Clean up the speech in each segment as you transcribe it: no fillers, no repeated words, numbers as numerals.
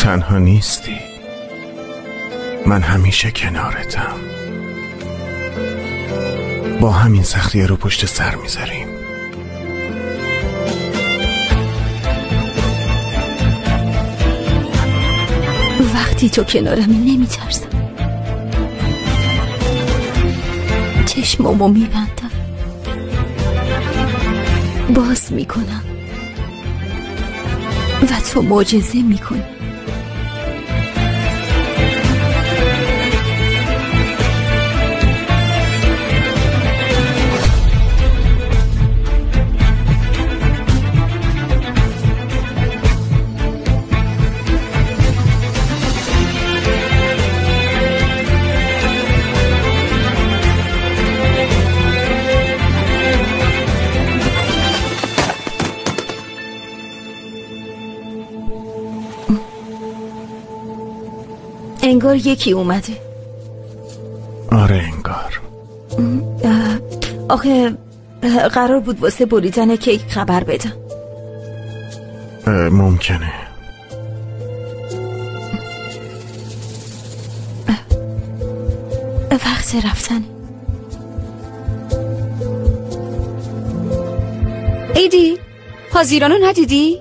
تنها نیستی، من همیشه کنارتم. با همین سختیه رو پشت سر میذاریم. وقتی تو کنارمی نمیترسم، چشمامو میبندم، باز میکنم و تو معجزه میکنی. انگار یکی اومده. آره انگار. آخه قرار بود واسه بریدن کیک خبر بدم. ممکنه. وقت رفتن. ایدی حاضیرانو ندیدی؟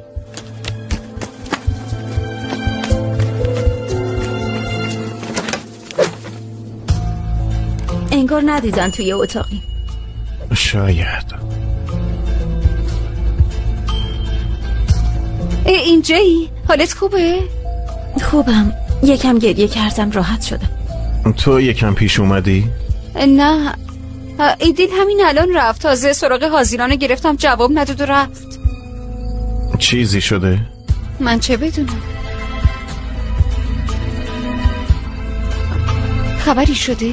انگار ندیدن توی اتاقی. شاید. اینجایی؟ حالت خوبه؟ خوبم، یکم گریه کردم راحت شدم. تو یکم پیش اومدی؟ نه، ایدیل همین الان رفت. تازه سراغ حاضیرانو گرفتم، جواب نداد و رفت. چیزی شده؟ من چه بدونم. خبری شده؟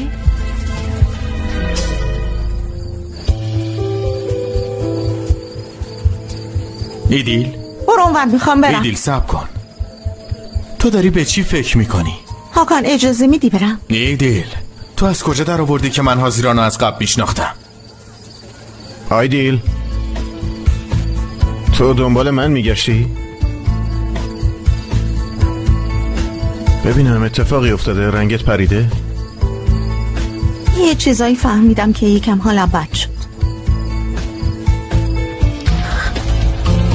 ایدیل برو اونور، میخوام برم. ایدیل صبر کن، تو داری به چی فکر میکنی؟ هاکان اجازه میدی برم؟ ایدیل تو از کجا در آوردی که من حاضیرانو از قبل میشناختم؟ ایدیل تو دنبال من میگشتی؟ ببینم اتفاقی افتاده، رنگت پریده؟ یه چیزایی فهمیدم که یکم حالم بد شد.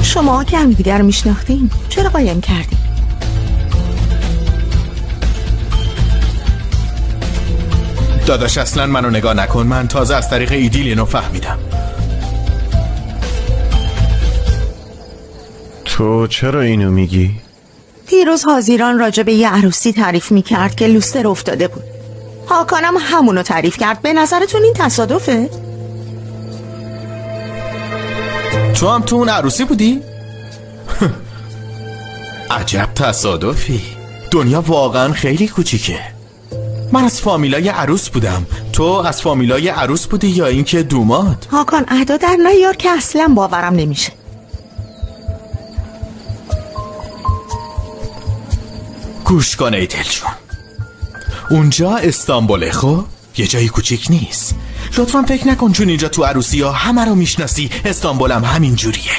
شما که هم دیگر میشناختین، چرا قایم کردین؟ داداش اصلا منو نگاه نکن، من تازه از طریق ایدیل اینو فهمیدم. تو چرا اینو میگی؟ دیروز حاضیران راجع به یه عروسی تعریف میکرد که لوستر افتاده بود. هاکانم همونو تعریف کرد. به نظرتون این تصادفه؟ تو هم تو اون عروسی بودی؟ عجب تصادفی. دنیا واقعا خیلی کوچیکه. من از فامیلای عروس بودم، تو از فامیلای عروس بودی یا اینکه دوماد؟ هاکان ادا در نیار که اصلا باورم نمیشه. گوش کن ایدل جون، اونجا استانبوله، خب یه جایی کوچیک نیست. لطفا فکر نکن چون اینجا تو عروسی ها همه رو میشناسی استانبول هم همین جوریه.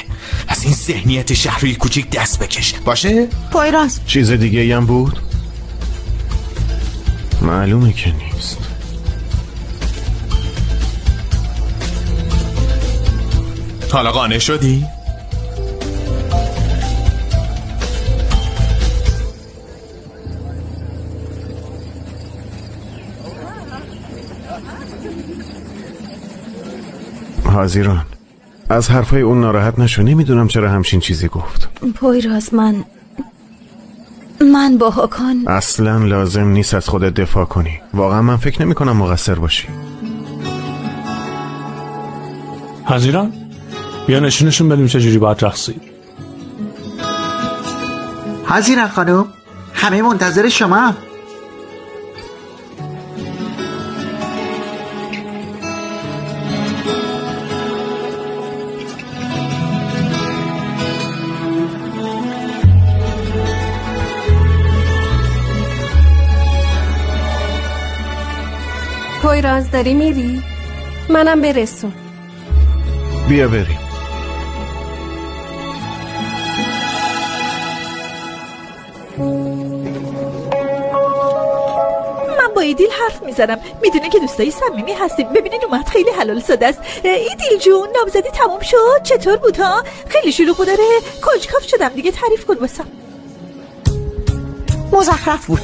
از این ذهنیت شهری کوچیک دست بکش باشه؟ پایراز چیز دیگه هم بود؟ معلومه که نیست. حالا قانع شدی؟ حاضیران از حرفای اون ناراحت نشو، نمیدونم چرا همچین چیزی گفت. پایراز من با هاکان اصلا لازم نیست از خودت دفاع کنی. واقعا من فکر نمی کنم مقصر باشی. حاضیران بیا نشونشون بدیم چجوری باید رقصی. حاضیران خانم، همه منتظر شما. پایراز داری میری؟ منم برسون. بیا بریم. حرف میزنم. میدونه که دوستای صمیمی هستیم. ببینین اومد، خیلی حلال ساده است. ایدیل جون نامزدی تموم شد؟ چطور بود ها؟ خیلی شلوغ داره. کنجکاو شدم دیگه، تعریف کن واسم. مزخرف بود.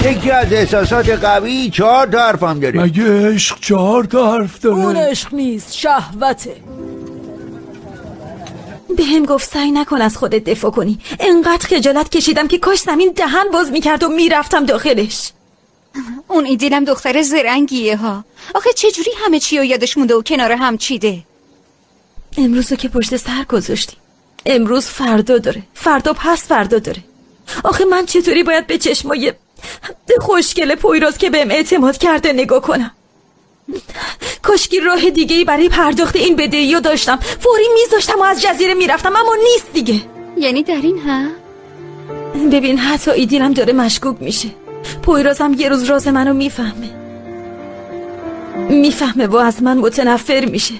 یکی از احساسات قوی 4 تا حرف هم داره. مگه عشق 4 تا حرف داره؟ اون عشق نیست، شهوته. به هم گفت سعی نکن از خودت دفاع کنی. انقدر خجالت کشیدم که کاش زمین دهن باز میکرد و میرفتم داخلش. اون ایدیلم دختر زرنگیه ها. آخه چجوری همه چی رو یادش مونده و کنار هم چیده؟ امروزو که پشت سر گذاشتی. امروز فردا داره، فردا پس فردا داره. آخه من چطوری باید به چشمای خوشگل پویراز که بهم اعتماد کرده نگاه کنم؟ کاشکی راه دیگه‌ای برای پرداخت این بدهی رو داشتم، فوری میذاشتم و از جزیره میرفتم، اما نیست دیگه. یعنی در این ها؟ ببین حتی ایدیلم داره مشکوک میشه. پویرازم یه روز راز منو میفهمه و از من متنفر میشه.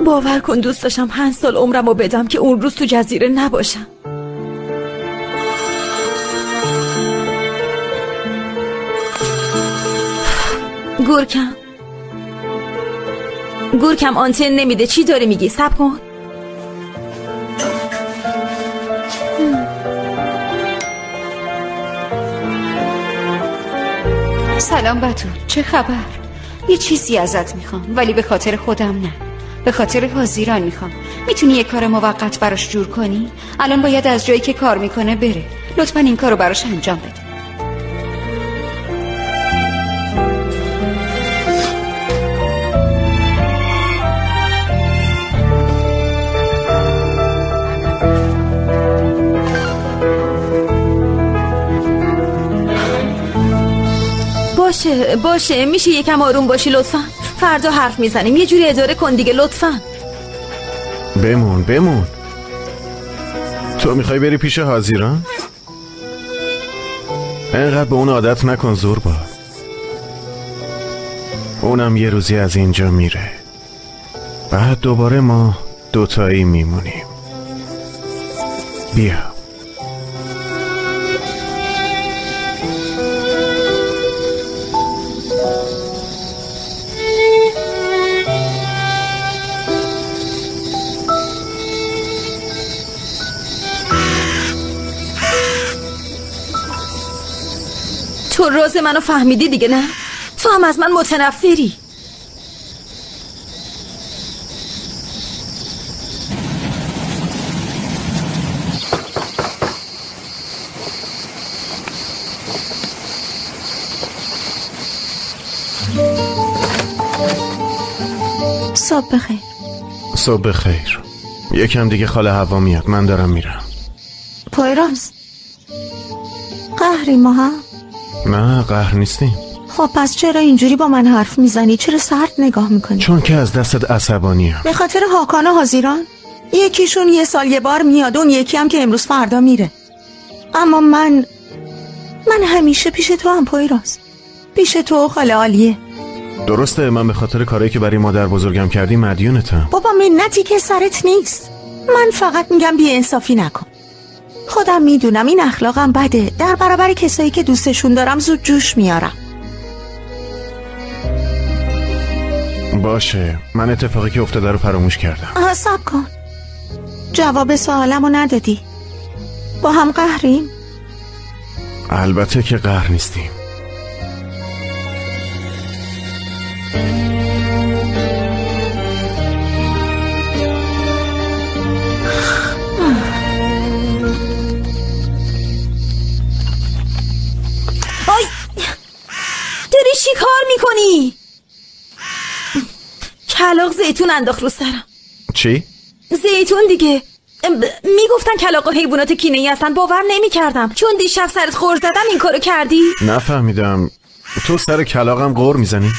باور کن دوست داشتم 5 سال عمرمو بدم که اون روز تو جزیره نباشم. گورکم آنتن نمیده. چی داری میگی؟ صبر کن. سلام بتول، چه خبر؟ یه چیزی ازت میخوام، ولی به خاطر خودم نه، به خاطر حاضیران میخوام. میتونی یه کار موقت براش جور کنی؟ الان باید از جایی که کار میکنه بره. لطفا این کارو براش انجام بده. باشه میشه یکم آروم باشی لطفا؟ فردا حرف میزنیم. یه جوری اداره کن دیگه لطفا. بمون. تو میخوای بری پیش حاضیران؟ اینقدر به اون عادت نکن زوربا. اونم یه روزی از اینجا میره، بعد دوباره ما دوتایی میمونیم. بیا. تو راز منو فهمیدی دیگه نه؟ تو هم از من متنفری. صبح بخیر. صبح بخیر. یکم دیگه خاله هوا میاد، من دارم میرم. پویراز قهری ما هم؟ نه قهر نیستیم. خب پس چرا اینجوری با من حرف میزنی؟ چرا سرد نگاه میکنی؟ چون که از دستت عصبانیم. به خاطر هاکان و حاضیران؟ یکیشون 1 سال یه بار میاد، اون یکی هم که امروز فردا میره. اما من همیشه پیش تو هم پویراز، پیش تو خاله عالیه. درسته من به خاطر کاری که برای مادر بزرگم کردی مدیونتم. بابا منتی که سرت نیست. من فقط میگم بی انصافی نکن. خودم میدونم این اخلاقم بده. در برابر کسایی که دوستشون دارم زود جوش میارم. باشه، من اتفاقی که افتاده رو فراموش کردم. صبر کن، جواب سوالمو ندادی. با هم قهریم؟ البته که قهر نیستیم. داری چی کار میکنی؟ کلاغ زیتون انداخت رو سرم. چی؟ زیتون دیگه. میگفتن کلاغ حیوانات کینه‌ای هستن، باور نمیکردم. چون دیشب سرت خور زدم این کارو کردی؟ نفهمیدم. تو سر کلاغم غور میزنی؟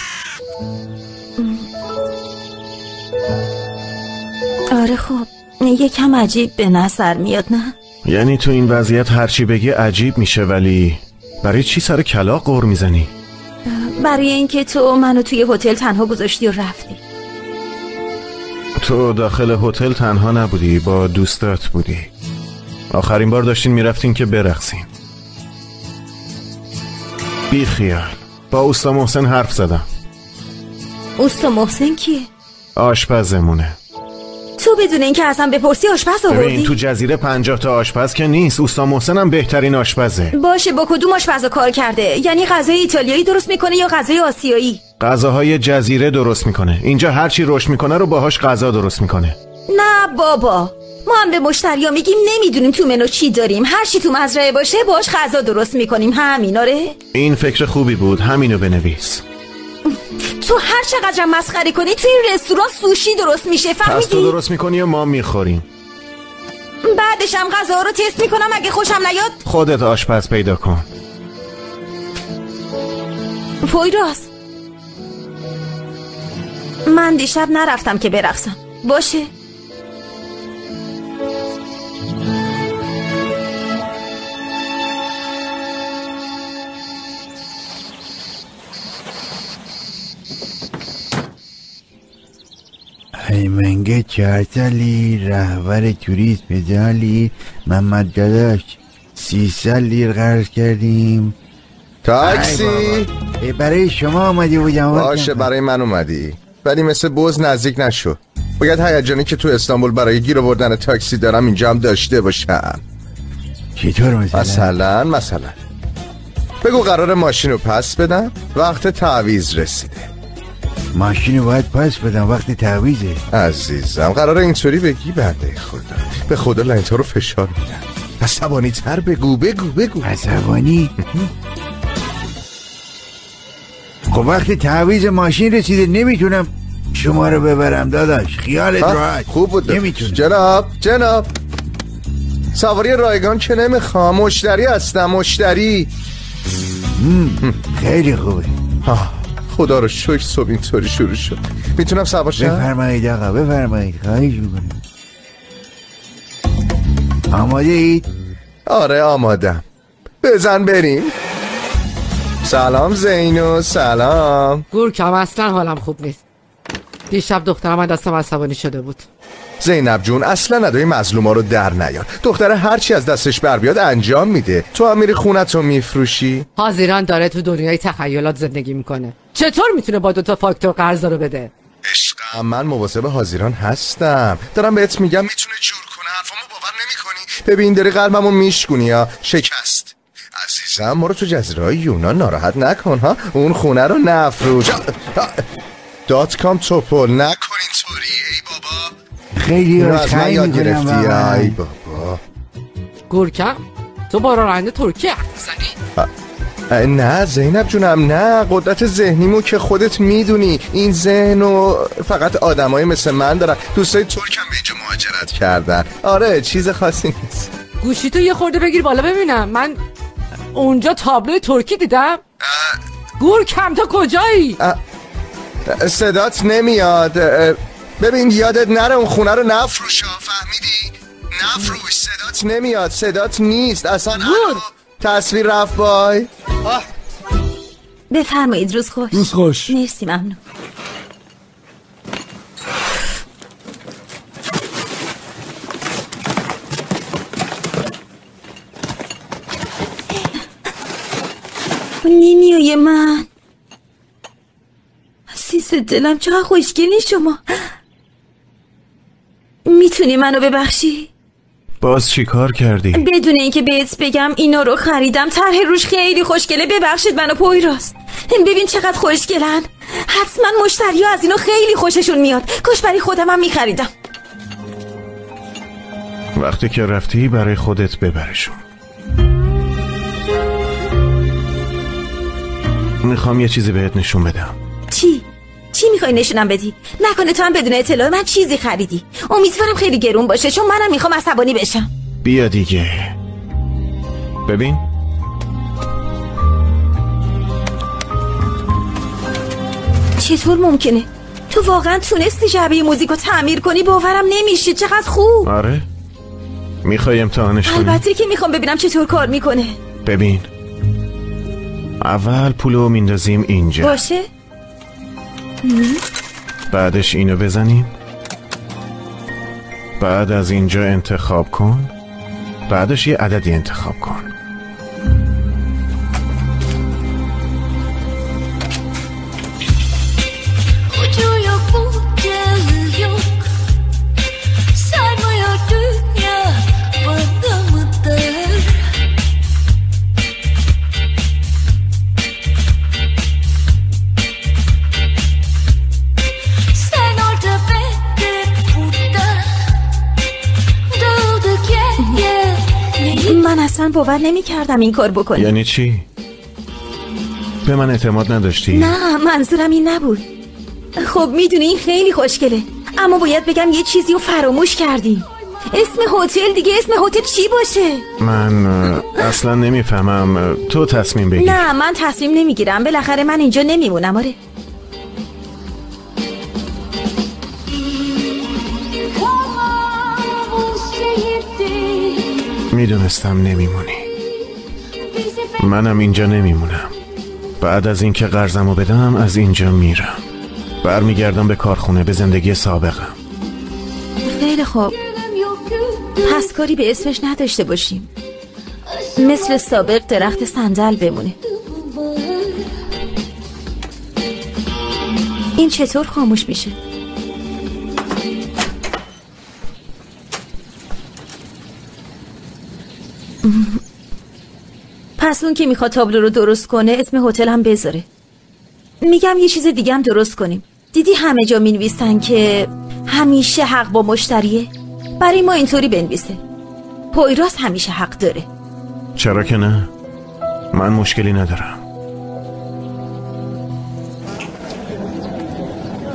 آره خب یکم عجیب به نظر میاد نه؟ یعنی تو این وضعیت هرچی بگی عجیب میشه، ولی برای چی سر کلاغ غور میزنی؟ برای اینکه تو منو توی هتل تنها گذاشتی و رفتی. تو داخل هتل تنها نبودی، با دوستات بودی. آخرین بار داشتین میرفتین که برقصین. بی خیال. با اوستا محسن حرف زدم. اوستا محسن کیه؟ آشپزمونه. تو بدون اینکه اصلا بپرسی آشپز آوردی؟ ببین تو جزیره 50 تا آشپز که نیست. اوستا محسن هم بهترین آشپزه. باشه با کدوم آشپزا کار کرده؟ یعنی غذای ایتالیایی درست میکنه یا غذای آسیایی؟ غذاهای جزیره درست میکنه. اینجا هر چی رشد میکنه رو باهاش غذا درست میکنه. نه بابا، ما هم به مشتریا میگیم نمیدونیم تو منو چی داریم، هر چی تو مزرعه باشه باهاش غذا درست میکنیم. همیناره؟ این فکر خوبی بود، همینو بنویس. تو هر چقدر مسخره کنی توی این رستوران سوشی درست میشه، فهمیدی؟ پس تو درست میکنی و ما میخوریم. بعدش هم غذا رو تست میکنم، اگه خوشم نیاد خودت آشپز پیدا کن. پویراز، من دیشب نرفتم که برقصم. باشه؟ منگه 4 سالی رهبر توریست پدالی محمد داداش 300 لیر قرض کردیم. تاکسی برای شما آمدی بودم. باشه برای من اومدی، ولی مثل بز نزدیک نشو. باید هیجانی که تو استانبول برای گیر آوردن تاکسی دارم اینجا هم داشته باشم. چطور مثلا بگو قرار ماشین رو پس بدم، وقت تعویض رسیده. ماشین رو باید پس بدم وقت تعویضه؟ عزیزم قرار اینطوری بگی؟ بنده خدا به خدا لعنت‌ها رو فشار میدم. عصبانی تر بگو. عصبانی؟ خب وقت تعویض ماشین رسیده نمیتونم شما رو ببرم داداش. خیالت راحت. خوب بود نمیتونم. جناب سواری رایگان که نمیخوام، مشتری هستم. مشتری خیلی خوبه. خدا رو شکر صبح اینطوری شروع شد. میتونم سوار شم؟ بفرمایید آقا بفرمایید. خواهش میکنم. آماده اید؟ آره آمادم. بزن بریم. سلام زینو. سلام گورکم، اصلا حالم خوب نیست. دیشب دخترم من دستم عصبانی شده بود. زینب جون اصلا ندای مظلوما رو در نیار. دختره هرچی از دستش بر بیاد انجام میده. تو هم میری خونت رو میفروشی. حاضیران داره تو دنیای تخیلات زندگی میکنه. چطور میتونه با 2 تا فاکتور قرض رو بده؟ عشقم من مواظب حاضیران هستم. دارم بهت میگم میتونه جور کنه. حرفامو باور نمیکنی؟ ببین داری قلبمو میشکونی یا شکست. عزیزم ما رو تو جزیره‌های یونان ناراحت نکن ها. اون خونه رو نفروش. .com توپل نکن اینطوری. ای بابا خیلی از من یاد گرفتی. ای بابا گورکم تو با راننده ترکیه زنی؟ نه زینب جونم نه. قدرت ذهنیمو که خودت میدونی. این ذهنو فقط آدمای مثل من دارن. دوستای ترکم به اینجا مهاجرت کردن. آره چیز خاصی نیست. گوشی تو یه خورده بگیر بالا ببینم. من اونجا تابلوی ترکی دیدم. گورکم تو کجایی؟ صدات نمیاد. ببین یادت نره اون خونه رو نفروشا. فهمیدی؟ نفروش. صدات نمیاد. صدات نیست اصلا. تصویر رفت. بای. بفرمایید. روز خوش. روز خوش. مرسی ممنون. نیمیای من عزیز دلم چقدر خوشگلی شما. میتونی منو ببخشی؟ باز چی کار کردی؟ بدون اینکه بهت بگم اینا رو خریدم. طرح روش خیلی خوشگله. ببخشید منو پویراز. ببین چقدر خوشگلن. حتما مشتری ها از اینو خیلی خوششون میاد. کاش برای خودم هم میخریدم. وقتی که رفتی برای خودت ببرشون. میخوام یه چیزی بهت نشون بدم. چی میخوای نشونم بدی؟ نکنه تو هم بدون اطلاع من چیزی خریدی؟ امیدوارم خیلی گرون باشه چون منم میخوام عصبانی بشم. بیا دیگه ببین. چطور ممکنه؟ تو واقعا تونستی جعبه موزیکو تعمیر کنی؟ باورم نمیشه. چقدر خوب. آره میخوای امتحانش کنی؟ البته که میخوام ببینم چطور کار میکنه. ببین اول پولو میندازیم اینجا. باشه. بعدش اینو بزنیم. بعد از اینجا انتخاب کن. بعدش یه عددی انتخاب کن. اصلا باور نمی کردم این کار بکنی. یعنی چی؟ به من اعتماد نداشتی؟ نه منظورم این نبود. خب میدونی این خیلی خوشگله، اما باید بگم یه چیزی رو فراموش کردیم. اسم هتل دیگه، اسم هتل چی باشه؟ من اصلا نمیفهمم، تو تصمیم بگیر. نه من تصمیم نمیگیرم، بالاخره من اینجا نمیمونم. آره میدونستم نمیمونی. منم اینجا نمیمونم. بعد از اینکه قرضمو بدم از اینجا میرم، برمیگردم به کارخونه، به زندگی سابقم. خیلی خوب، پس کاری به اسمش نداشته باشیم، مثل سابق درخت صندل بمونه. این چطور خاموش میشه؟ پس اون که میخواد تابلو رو درست کنه اسم هتل هم بذاره. میگم یه چیز دیگه هم درست کنیم. دیدی همه جا مینویسن که همیشه حق با مشتریه؟ برای ما اینطوری بنویسه، پویراس همیشه حق داره. چرا که نه، من مشکلی ندارم.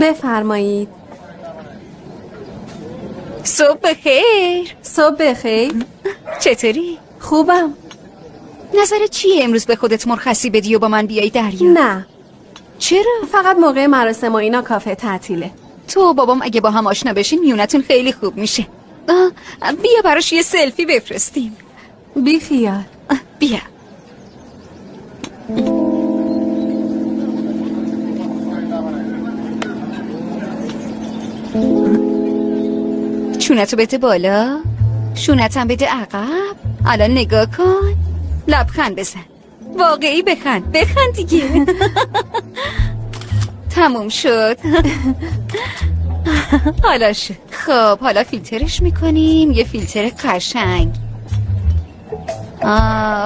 بفرمایید. صبح بخیر. صبح بخیر. چطوری؟ خوبم. نظرت چیه امروز به خودت مرخصی بدی و با من بیایی دریا؟ نه. چرا؟ فقط موقع مراسم و اینا کافه تعطیله. تو و بابام اگه با هم آشنا بشین میونتون خیلی خوب میشه. بیا براش یه سلفی بفرستیم. بی خیال. بیا. چونتو بده بالا، شونتم بده عقب. الان نگاه کن، لبخند بزن، واقعی بخند دیگه. تموم شد. حالا شد. خب حالا فیلترش میکنیم، یه فیلتر قشنگ.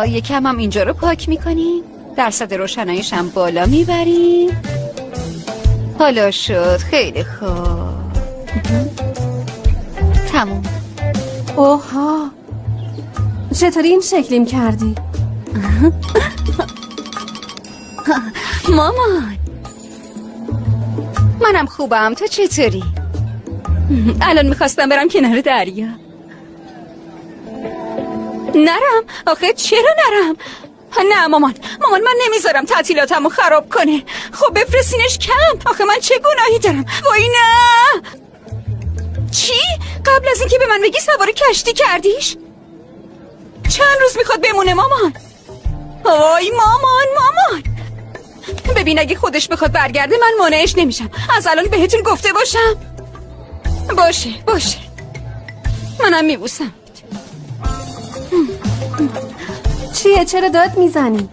یکم هم اینجا رو پاک میکنیم، درصد روشناییش هم بالا میبریم. حالا شد. خیلی خوب. تموم. اوها، چطوری این شکلیم کردی؟ مامان منم خوبم، تو چطوری؟ الان میخواستم برم کنار دریا. نرم؟ آخه چرا نرم؟ نه مامان من نمیذارم تعطیلاتمو خراب کنه. خب بفرستینش کمپ. آخه من چه گناهی دارم؟ وای نه. چی؟ قبل از اینکه به من بگی سوار کشتی کردیش؟ چند روز میخواد بمونه مامان؟ وای مامان ببین اگه خودش بخواد برگرده من مانعش نمیشم. از الان بهتون گفته باشم. باشه منم میبوسم. چیه؟ چرا داد میزنی؟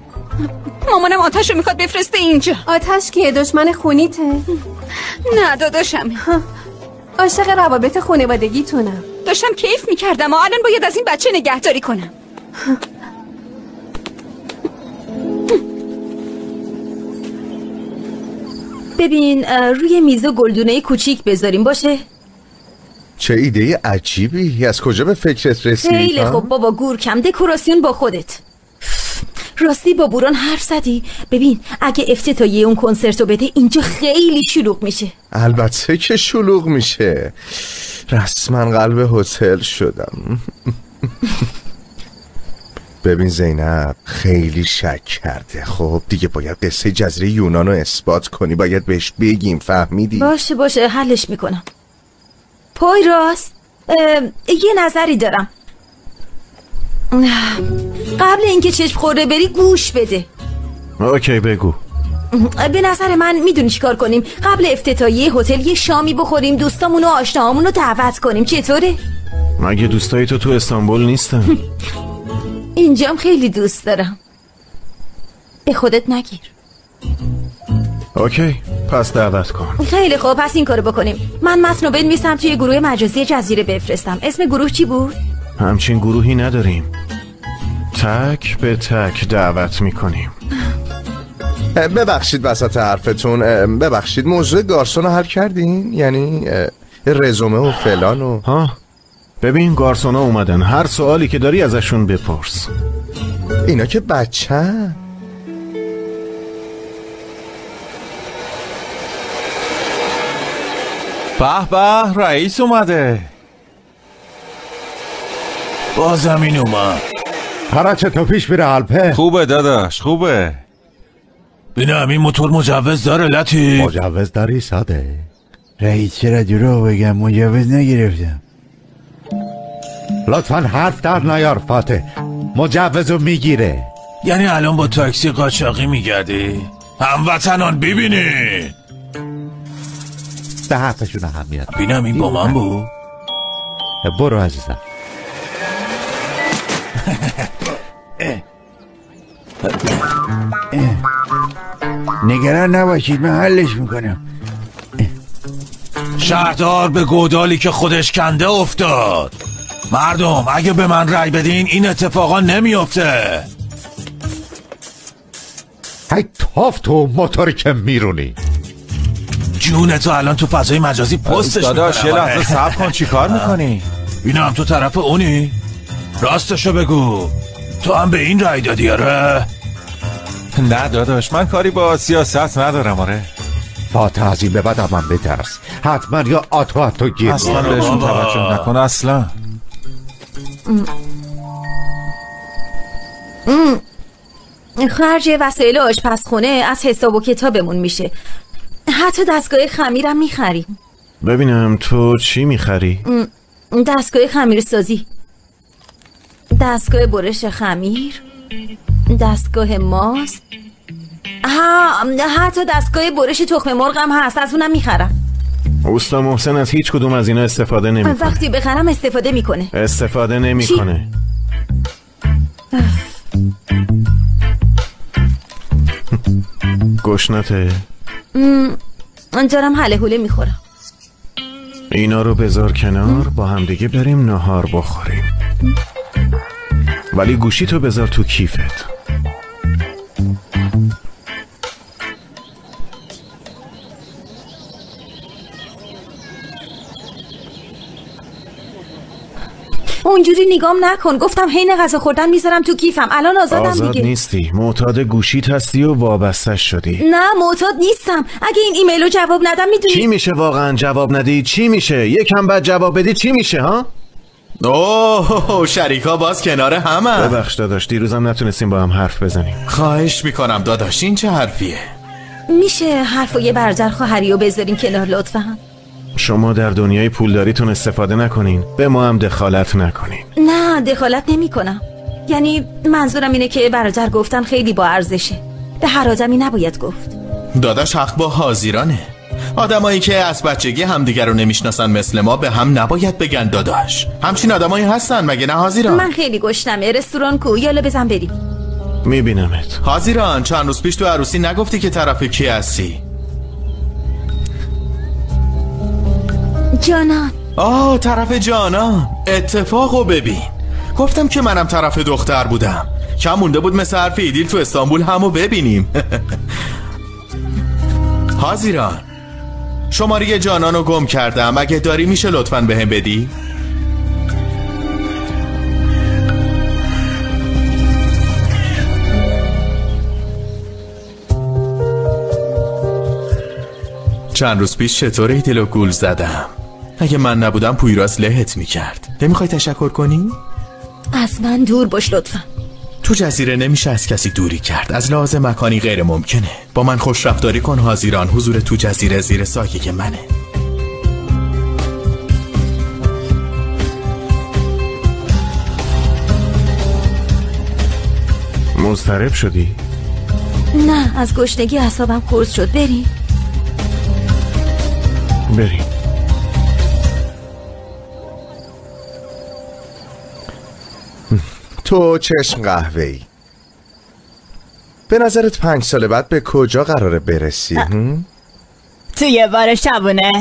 مامانم آتش رو میخواد بفرسته اینجا. آتش کیه؟ دشمن خونیته؟ نه داداشم. عاشق روابط خانوادگیتونم. داشتم کیف میکردم و الان باید از این بچه نگهداری کنم. ببین روی میز گلدونه کوچیک بذاریم باشه؟ چه ایده عجیبی، از کجا به فکرت رسیدی؟ خیلی خوب بابا گورکم، دکوراسیون با خودت. راستی با بوران حرف زدی؟ ببین اگه افتتاحیه اون کنسرتو بده اینجا خیلی شلوغ میشه. البته که شلوغ میشه، رسما قلب هتل شدم. ببین زینب خیلی شک کرده. خب دیگه باید قصه جزیره یونان رو اثبات کنی، باید بهش بگیم، فهمیدی؟ باشه حلش میکنم. پویراس یه نظری دارم. قبل اینکه چشم خورده بری گوش بده. اوکی بگو. به نظر من میدونی چی کار کنیم؟ قبل افتتاحیه هتل یه شامی بخوریم، دوستامون و آشناهامون رو دعوت کنیم. چطوره؟ مگه دوستای تو استانبول نیستن؟ اینجام خیلی دوست دارم. به خودت نگیر. اوکی پس دعوت کن. خیلی خوب پس این کارو بکنیم. من متن رو بنویسم توی گروه مجازی جزیره بفرستم. اسم گروه چی بود؟ همچین گروهی نداریم، تک به تک دعوت میکنیم. ببخشید وسط حرفتون، ببخشید موضوع گارسون رو حل کردین؟ یعنی رزومه و فلان و ها ببین گارسونا اومدن، هر سوالی که داری ازشون بپرس. اینا که بچه‌ن. به به، رئیس اومده. بازم این اومد. هر چه تو پیش میره الپه. خوبه داداش، خوبه. ببینم این موتور مجوز داره لطیف؟ مجوز داری ساده؟ رئیس چرا دروغ بگم مجوز نگرفتم. لطفا حرف در نیار فاتح، مجوزو میگیره. یعنی الان با تاکسی قاچاقی میگردی؟ هموطنان ببینی به حرفشون اهمیت. ببینم این با من بود. برو عزیزم. نگران نباشید من حلش میکنم. شهردار به گودالی که خودش کنده افتاد. مردم اگه به من رأی بدین این اتفاقا نمیفته. هی توف تو موتوری که میرونی. جون تو الان تو فضای مجازی پستش داداش یه لحظه صبر کن. چی کار میکنی؟ اینم تو طرف اونی؟ راستشو بگو، تو هم به این رأی دادی؟ آره؟ نه داداش من کاری با سیاست ندارم. آره فاتح از این به بعد من بترس. حتما یا آتو گیر. اصلا بهشون توجه نکن اصلا. خرج وسایل آشپزخونه از حساب و کتابمون میشه. حتی دستگاه خمیرم میخریم. ببینم تو چی میخری؟ دستگاه خمیر سازی، دستگاه برش خمیر، دستگاه ماست، حتی دستگاه برش تخم مرغ هم هست، از اونم میخرم. اوستا محسن از هیچ کدوم از اینا استفاده نمیکنه. وقتی بخرم استفاده میکنه. استفاده نمیکنه. گشنته؟ دارم حله حوله میخورم. اینا رو بذار کنار، با هم دیگه بریم نهار بخوریم. ولی گوشی تو بذار تو کیفت. اونجوری نگام نکن، گفتم حین غذا خوردن میذارم تو کیفم. الان آزادم دیگه. آزاد نیستی، معتاد گوشیت هستی و وابسته شدی. نه معتاد نیستم. اگه این ایمیلو جواب ندم میدونی چی میشه واقعا؟ جواب ندی چی میشه؟ یکم بعد جواب بدی چی میشه ها؟ اوه شریکا باز کنار همه. ببخش داداش دیروزم نتونستیم با هم حرف بزنیم. خواهش میکنم داداش، این چه حرفیه؟ میشه حرفو یه برادر خواهریو بذارین کنار لطفا؟ شما در دنیای پولداریتون استفاده نکنین، به ما هم دخالت نکنین. نه دخالت نمی کنم. یعنی منظورم اینه که برادر گفتن خیلی با ارزشه، به هر آدمی نباید گفت. داداش حق با حاضرانه. آدمایی که از بچگی همدیگر رو نمیشناسن مثل ما به هم نباید بگن داداش. همچین آدمایی هستن مگه نه حاضران؟ من خیلی گشنمه. رستوران کو؟ یالا بزن بریم. میبینمت. حاضران چند روز پیش تو عروسی نگفتی که طرف کی هستی؟ جانان. طرف جانان. اتفاقو ببین، گفتم که منم طرف دختر بودم. کم مونده بود مثل حرف ایدیل تو استانبول همو ببینیم. حاضران شماره جانانو گم کردم، اگه داری میشه لطفاً بهم بدی؟ چند روز پیش چطور ایدیلو گول زدم؟ اگه من نبودم پویراس لهت میکرد. نمیخوای تشکر کنی؟ از من دور باش لطفا. تو جزیره نمیشه از کسی دوری کرد، از لحاظ مکانی غیر ممکنه. با من خوش رفتاری کن حاضران. حضور تو جزیره زیر سایه منه. مضطرب شدی؟ نه از گشنگی اعصابم خورد شد. بریم. تو چشم قهوه‌ای، به نظرت 5 سال بعد به کجا قراره برسی؟ تو یه بار شبونه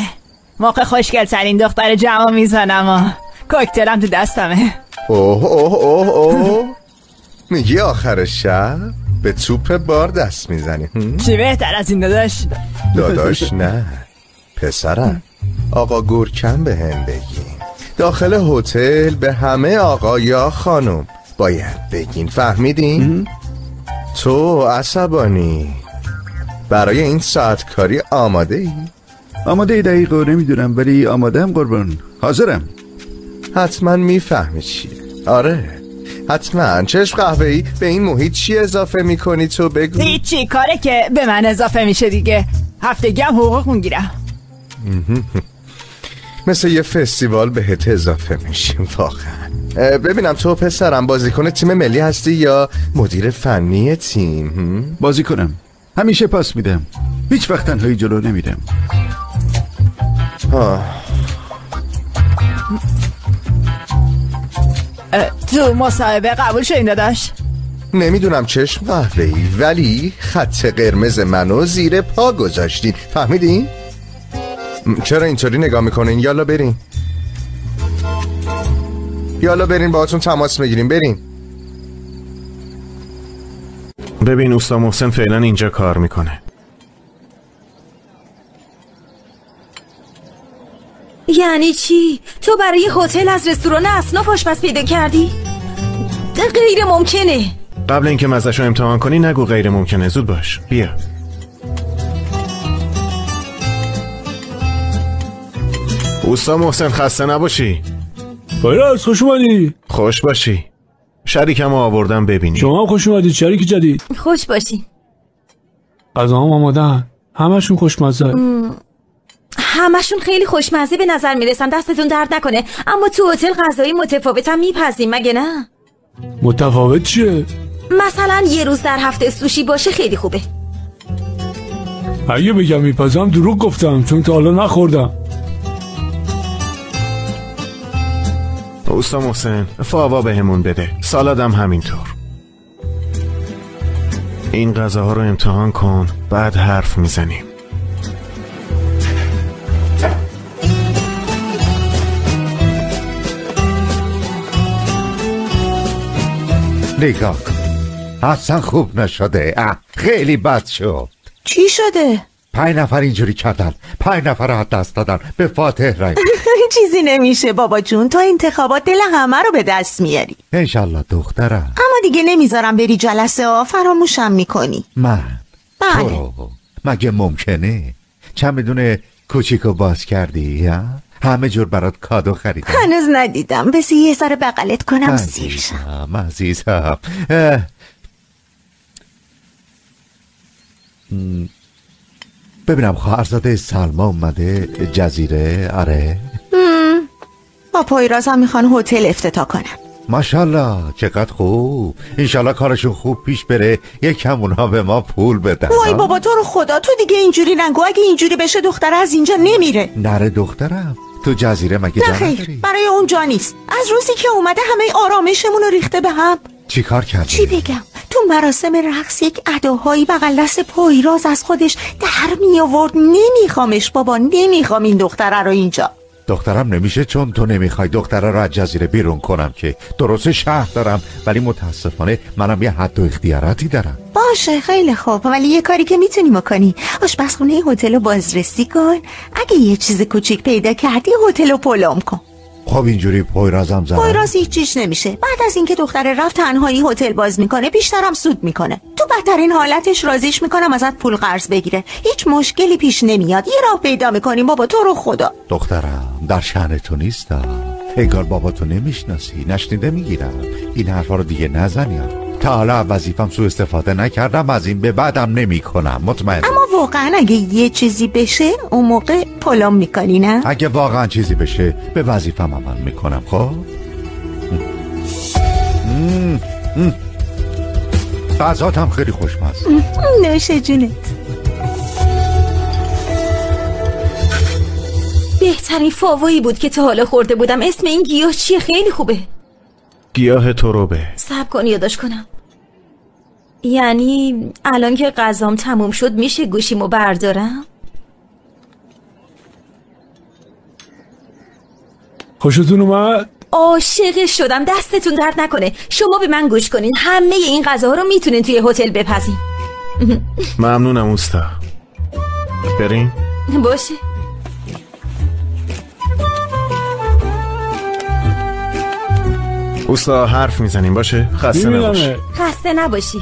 موقع خوشگل ترین دختر جمع میزنم و کوکتلم تو دستمه. اوه میگی آخر شب به توپ بار دست میزنی؟ چی بهتر از این داداش؟ داداش نه پسرم، آقا گورکن به هم بگیم. داخل هتل به همه آقا یا خانم باید بگین، فهمیدین؟ تو عصبانی برای این ساعت کاری آماده ای؟ آماده دقیقا نمیدونم ولی آماده هم قربان، حاضرم. حتما میفهمی چیه. آره حتما. چشم قهوه‌ای به این محیط چی اضافه میکنی تو بگو؟ هیچی، کاره که به من اضافه میشه دیگه. هفتگی هم حقوق میگیرم. مثل یه فستیوال بهت اضافه میشیم واقعا. ببینم تو پسرم بازیکن تیم ملی هستی یا مدیر فنی تیم؟ بازیکنم، همیشه پاس میدم، هیچ وقت تنهایی جلو نمیدم. تو مصاحبه قبول شدین داداش؟ نمیدونم چشم قهوه‌ای، ولی خط قرمز منو زیر پا گذاشتین، فهمیدین؟ چرا اینطوری نگاه میکنین؟ یالا برین، یالا برین باهاتون تماس بگیریم. برین. ببین اوستا محسن فعلا اینجا کار میکنه. یعنی چی؟ تو برای هتل از رستوران اصناف آشپز پیدا کردی؟ غیر ممکنه. قبل اینکه مزه‌شو امتحان کنی نگو غیر ممکنه. زود باش، بیا. اوستا محسن خسته نباشی. فیروز خوش اومدی. خوش باشی. شریکم آوردم ببینی. شما هم خوش اومدید شریک جدید. خوش باشی. غذاام آماده‌ان. همشون خوشمزه. همشون خیلی خوشمزه به نظر میرسن، دستتون درد نکنه. اما تو هتل غذایی متفاوت هم میپزیم مگه نه؟ متفاوت چیه؟ مثلا یه روز در هفته سوشی باشه خیلی خوبه. اگه بگم میپزم دروغ گفتم، چون تا حالا نخوردم. اوستا محسن فاوا بهمون بده، سالادم همینطور. این غذاها رو امتحان کن، بعد حرف میزنیم. نگاه کن، اصلا خوب نشده، خیلی بد شد. چی شده؟ 5 نفر اینجوری کردن، 5 نفر رو دست دادن، به فاتح رای. چیزی نمیشه بابا جون، تا انتخابات دل همه رو به دست میاری. انشالله دخترم. اما دیگه نمیذارم بری جلسه ها، فراموشم میکنی. من؟ بله. تو مگه ممکنه؟ چمدون کوچیکو باز کردی؟ همه جور برات کادو خریدم. هنوز ندیدم، بس یه ذره بغلت کنم سیر شم. عزیزم ببینم خواهرزاده سلما اومده جزیره؟ آره با پایراز هم میخوان هتل افتتاح کنم. ماشاءالله چقدر خوب، انشالله کارشون خوب پیش بره، یکم اونها به ما پول بدن. وای بابا تو رو خدا، تو دیگه اینجوری نگو، اگه اینجوری بشه دختر از اینجا نمیره. نره دخترم، تو جزیره مگه جا نداری؟ برای اونجا نیست. از روزی که اومده همه آرامشمون رو ریخته به هم. چی کار کردی؟ چی بگم؟ تو مراسم رقص یک اداهایی بغل دست پایراز از خودش در می آورد. نمیخوامش بابا، نمیخوام این دختره رو اینجا. دخترم نمیشه، چون تو نمیخوای دختره رو از جزیره بیرون کنم که. درسته شهر دارم، ولی متاسفانه منم یه حد و اختیاراتی دارم. باشه خیلی خوب، ولی یه کاری که میتونی بکنی، آشپزخونه هتل رو بازرسی کن. اگه یه چیز کوچیک پیدا کردی هتل رو پلم کن. خب اینجوری پایرازم زدم. پایراز هیچ چیز نمیشه. بعد از اینکه دختره رفت تنهایی هتل باز میکنه، بیشترم سود میکنه. تو بدترین حالتش راضیش میکنم ازت پول قرض بگیره. هیچ مشکلی پیش نمیاد، یه راه پیدا میکنیم. بابا تو رو خدا. دخترم در شأن تو نیستم، انگار بابا تو نمیشناسی، نشنیده میگیرم. این حرفا رو دیگه نزنی. تا حالا وظیفم سوء استفاده نکردم، از این به بعدم نمی کنم، مطمئن. اما واقعا اگه یه چیزی بشه اون موقع پلم میکنی نه؟ اگه واقعا چیزی بشه به وظیفم عمل میکنم. خب غذات هم خیلی خوشمزه. نوش جونت. بهترین فاوایی بود که تا حالا خورده بودم. اسم این گیاه چیه؟ خیلی خوبه. گیاه تروبه. صبر کن یادش کنم. یعنی الان که غذام تموم شد میشه گوشیمو بردارم؟ خوشتون اومد؟ عاشق شدم، دستتون درد نکنه. شما به من گوش کنین، همه این غذاها رو میتونین توی هتل بپزین. ممنونم اوستا. بریم؟ باشه. اوستا حرف میزنیم باشه؟ خسته نباشی. خسته نباشی.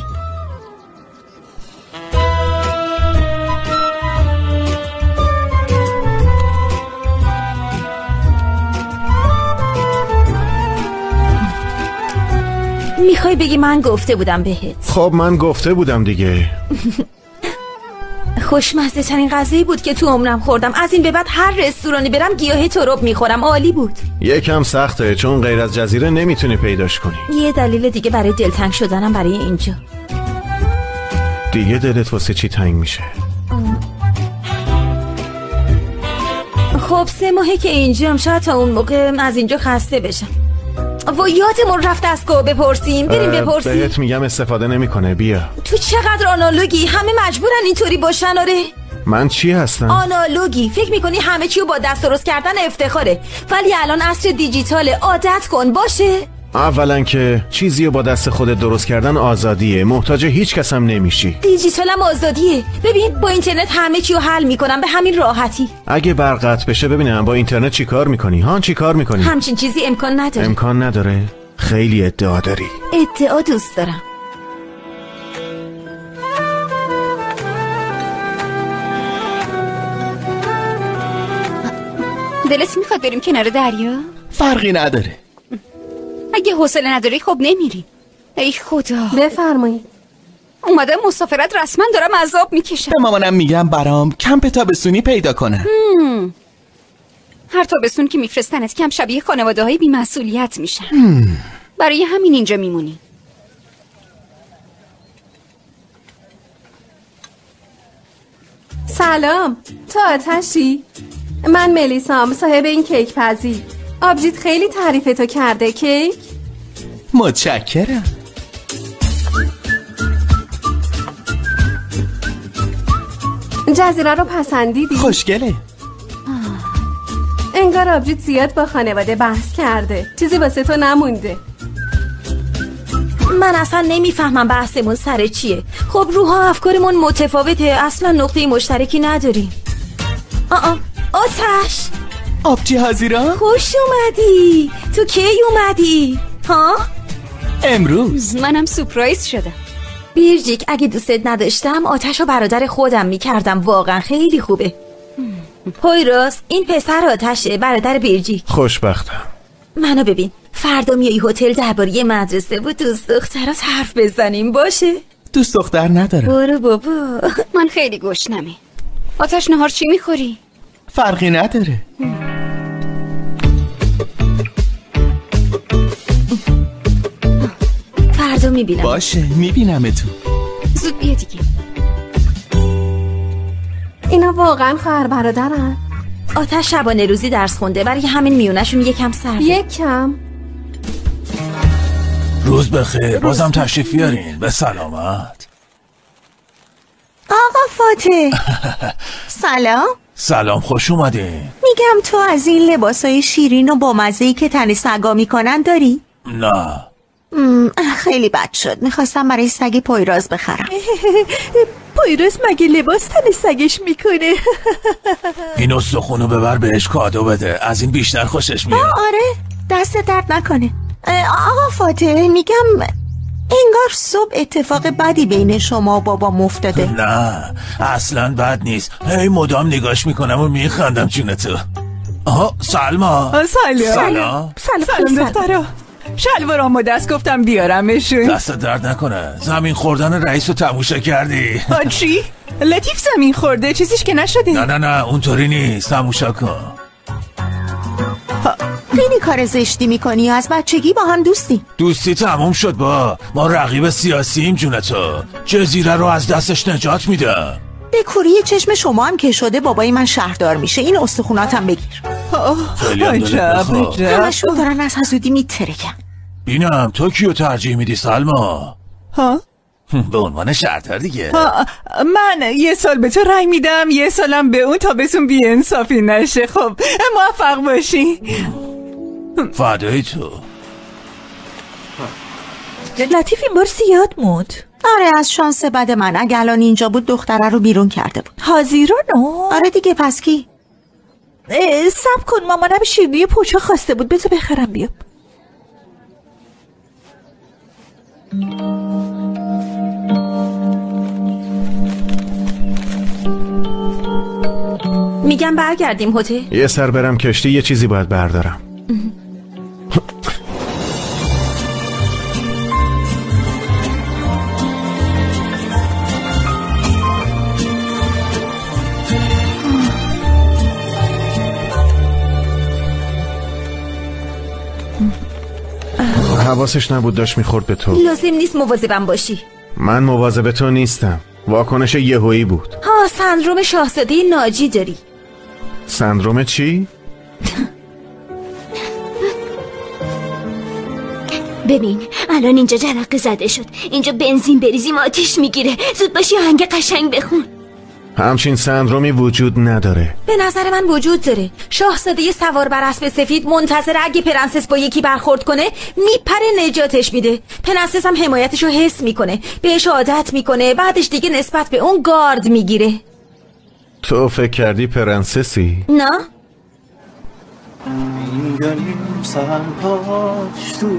میخوای بگی من گفته بودم بهت؟ خب من گفته بودم دیگه. خوشمزه ترین غذایی بود که تو عمرم خوردم. از این به بعد هر رستورانی برم گیاهی تراب میخورم. عالی بود. یکم سخته چون غیر از جزیره نمیتونی پیداش کنی. یه دلیل دیگه برای دلتنگ شدنم برای اینجا. دیگه دلت واسه چی تنگ میشه؟ خب 3 ماهه که اینجام، شاید تا اون موقع از اینجا خسته بشم. و یادمون رفت از که بپرسیم. بریم بپرسیم. بهت میگم استفاده نمیکنه. بیا. تو چقدر آنالوگی؟ همه مجبورن اینطوری باشن. آره من چی هستم؟ آنالوگی. فکر میکنی همه چیو با دست درست کردن افتخاره، ولی الان عصر دیجیتاله. عادت کن. باشه؟ اولا که چیزی رو با دست خودت درست کردن آزادیه، محتاج هیچ کس هم نمیشی. دیجیتالم آزادیه. ببین با اینترنت همه چی رو حل میکنم به همین راحتی. اگه برق قطع بشه ببینم با اینترنت چی کار میکنی؟ ها چی کار میکنی؟ همچین چیزی امکان نداره. امکان نداره؟ خیلی ادعا داری. ادعا دوست دارم. دلت میخواد بریم کنار دریا؟ فرقی نداره. اگه حوصله نداری خب نمیریم. ای خدا. بفرمایید. اومدم مسافرت رسما دارم عذاب میکشم. به مامانم میگم برام کمپ تابستونی پیدا کنه. هر تابستون که میفرستنت کم شبیه خانواده های بی‌مسئولیت میشن. برای همین اینجا میمونی. سلام. تو آتشی؟ من ملیسام، صاحب این کیک پزی. آبجیت خیلی تعریف تو کرده. کیک؟ متشکرم. جزیره رو پسندیدی؟ خوشگله. انگار آبجیت زیاد با خانواده بحث کرده. چیزی واسه تو نمونده. من اصلا نمیفهمم بحثمون سر چیه. خب روحا افکارمون متفاوته، اصلا نقطه مشترکی نداریم. آتش آبجی حاضیرا؟ خوش اومدی. تو کی اومدی؟ ها؟ امروز. منم سورپرایز شدم. بیرجیک اگه دوستت نداشتم آتش رو برادر خودم میکردم. واقعا خیلی خوبه. پویروس این پسر آتشه، برادر بیرجیک. خوشبختم. منو ببین، فردا میای هتل درباره مدرسه و دوست دخترات حرف بزنیم. باشه؟ دوست دختر ندارم. برو بابا. من خیلی گشنمه. آتش نهار چی میخوری؟ فرقی نداره. فردا میبینم. باشه میبینمتون. زود بیا دیگه. اینا واقعا خواهر برادرن؟ آتش شبانه روزی درس خونده، برای همین میونشون یکم سرده. یکم؟ روز بخیر. بازم تشریف بیارین. به سلامت. آقا فاتح. سلام. سلام، خوش اومدین. میگم تو از این لباسای شیرین و با مزه‌ای که تن سگا میکنن داری؟ نه. خیلی بد شد. میخواستم برای سگ پویراز بخرم. پویراز مگه لباس تن سگش میکنه؟ این استخونو ببر بهش کادو بده. از این بیشتر خوشش میاد. آره دست درد نکنه. آقا فاتح میگم انگار صبح اتفاق بدی بین شما و بابام افتاده. نه اصلا بد نیست. هی مدام نگاش میکنم و میخندم جونتو. آها سلما. سلام دخترا. شلوارامو دست گفتم بیارمشون. دست درد نکنه. زمین خوردن رئیس رو تماشا کردی؟ چی؟ لطیف زمین خورده، چیزیش که نشده. نه اونطوری نیست. تماشا کن. خیلی کار زشتی میکنی. از بچگی با هم دوستی تموم شد. ما رقیب سیاسیم جونتو. جزیره رو از دستش نجات میدم. به کوری چشم شما هم که شده بابای من شهردار میشه. این استخوناتم بگیر. عجب. همشون دارن از حسودی میترکن. بینم تو کیو ترجیح میدی سلما؟ ها؟ به عنوان شهردار دیگه. من یه سال به تو رای میدم، یه سالم به اون تا بهتون بی انصافی نشه. خب موفق باشی. فدای تو. لطیف این بار زیاد موند. آره از شانس بد من. اگه الان اینجا بود دختره رو بیرون کرده بود. حاضیرانو؟ آره دیگه پس کی؟ صبر کن، مامانم شیرینی پوچه خواسته بود. بذار بخرم بیام. میگم برگردیم هتل. یه سر برم کشتی، یه چیزی باید بردارم. حواسش نبود، داشت میخورد به تو. لازم نیست مواظبم باشی. من مواظب تو نیستم، واکنش یهویی بود. سندروم شاهزاده ناجی داری. سندروم چی؟ ببین الان اینجا جرقه زده شد، اینجا بنزین بریزیم آتیش میگیره. زود باشی آهنگ قشنگ بخون. همچین سندرومی وجود نداره. به نظر من وجود داره. شاهزاده سوار بر اسب سفید منتظر اگه پرنسس با یکی برخورد کنه میپره نجاتش میده. پرنسس هم حمایتشو حس میکنه، بهش عادت میکنه، بعدش دیگه نسبت به اون گارد میگیره. تو فکر کردی پرنسسی؟ نه. Gönlüm sarhoştu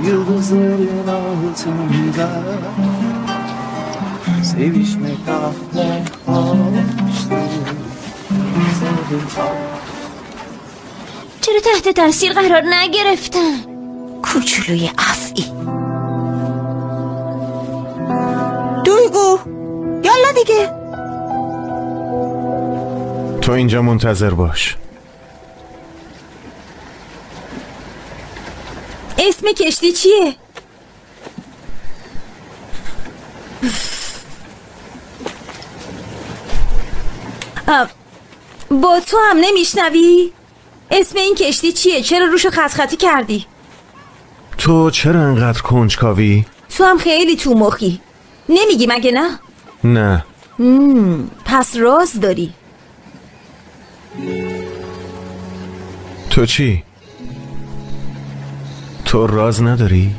yıldızların altında, sevişmek ahla hoştu. چرا تحت تاثیر قرار نگرفتن؟ کوچولوی افعی. دویگو یالا دیگه. تو اینجا منتظر باش. اسم کشتی چیه؟ با تو هم نمیشنوی؟ اسم این کشتی چیه؟ چرا روشو خط خطی کردی؟ تو چرا انقدر کنجکاوی؟ تو هم خیلی تو مخی. نمیگی مگه نه؟ نه. پس راز داری. تو چی؟ تو راز نداری؟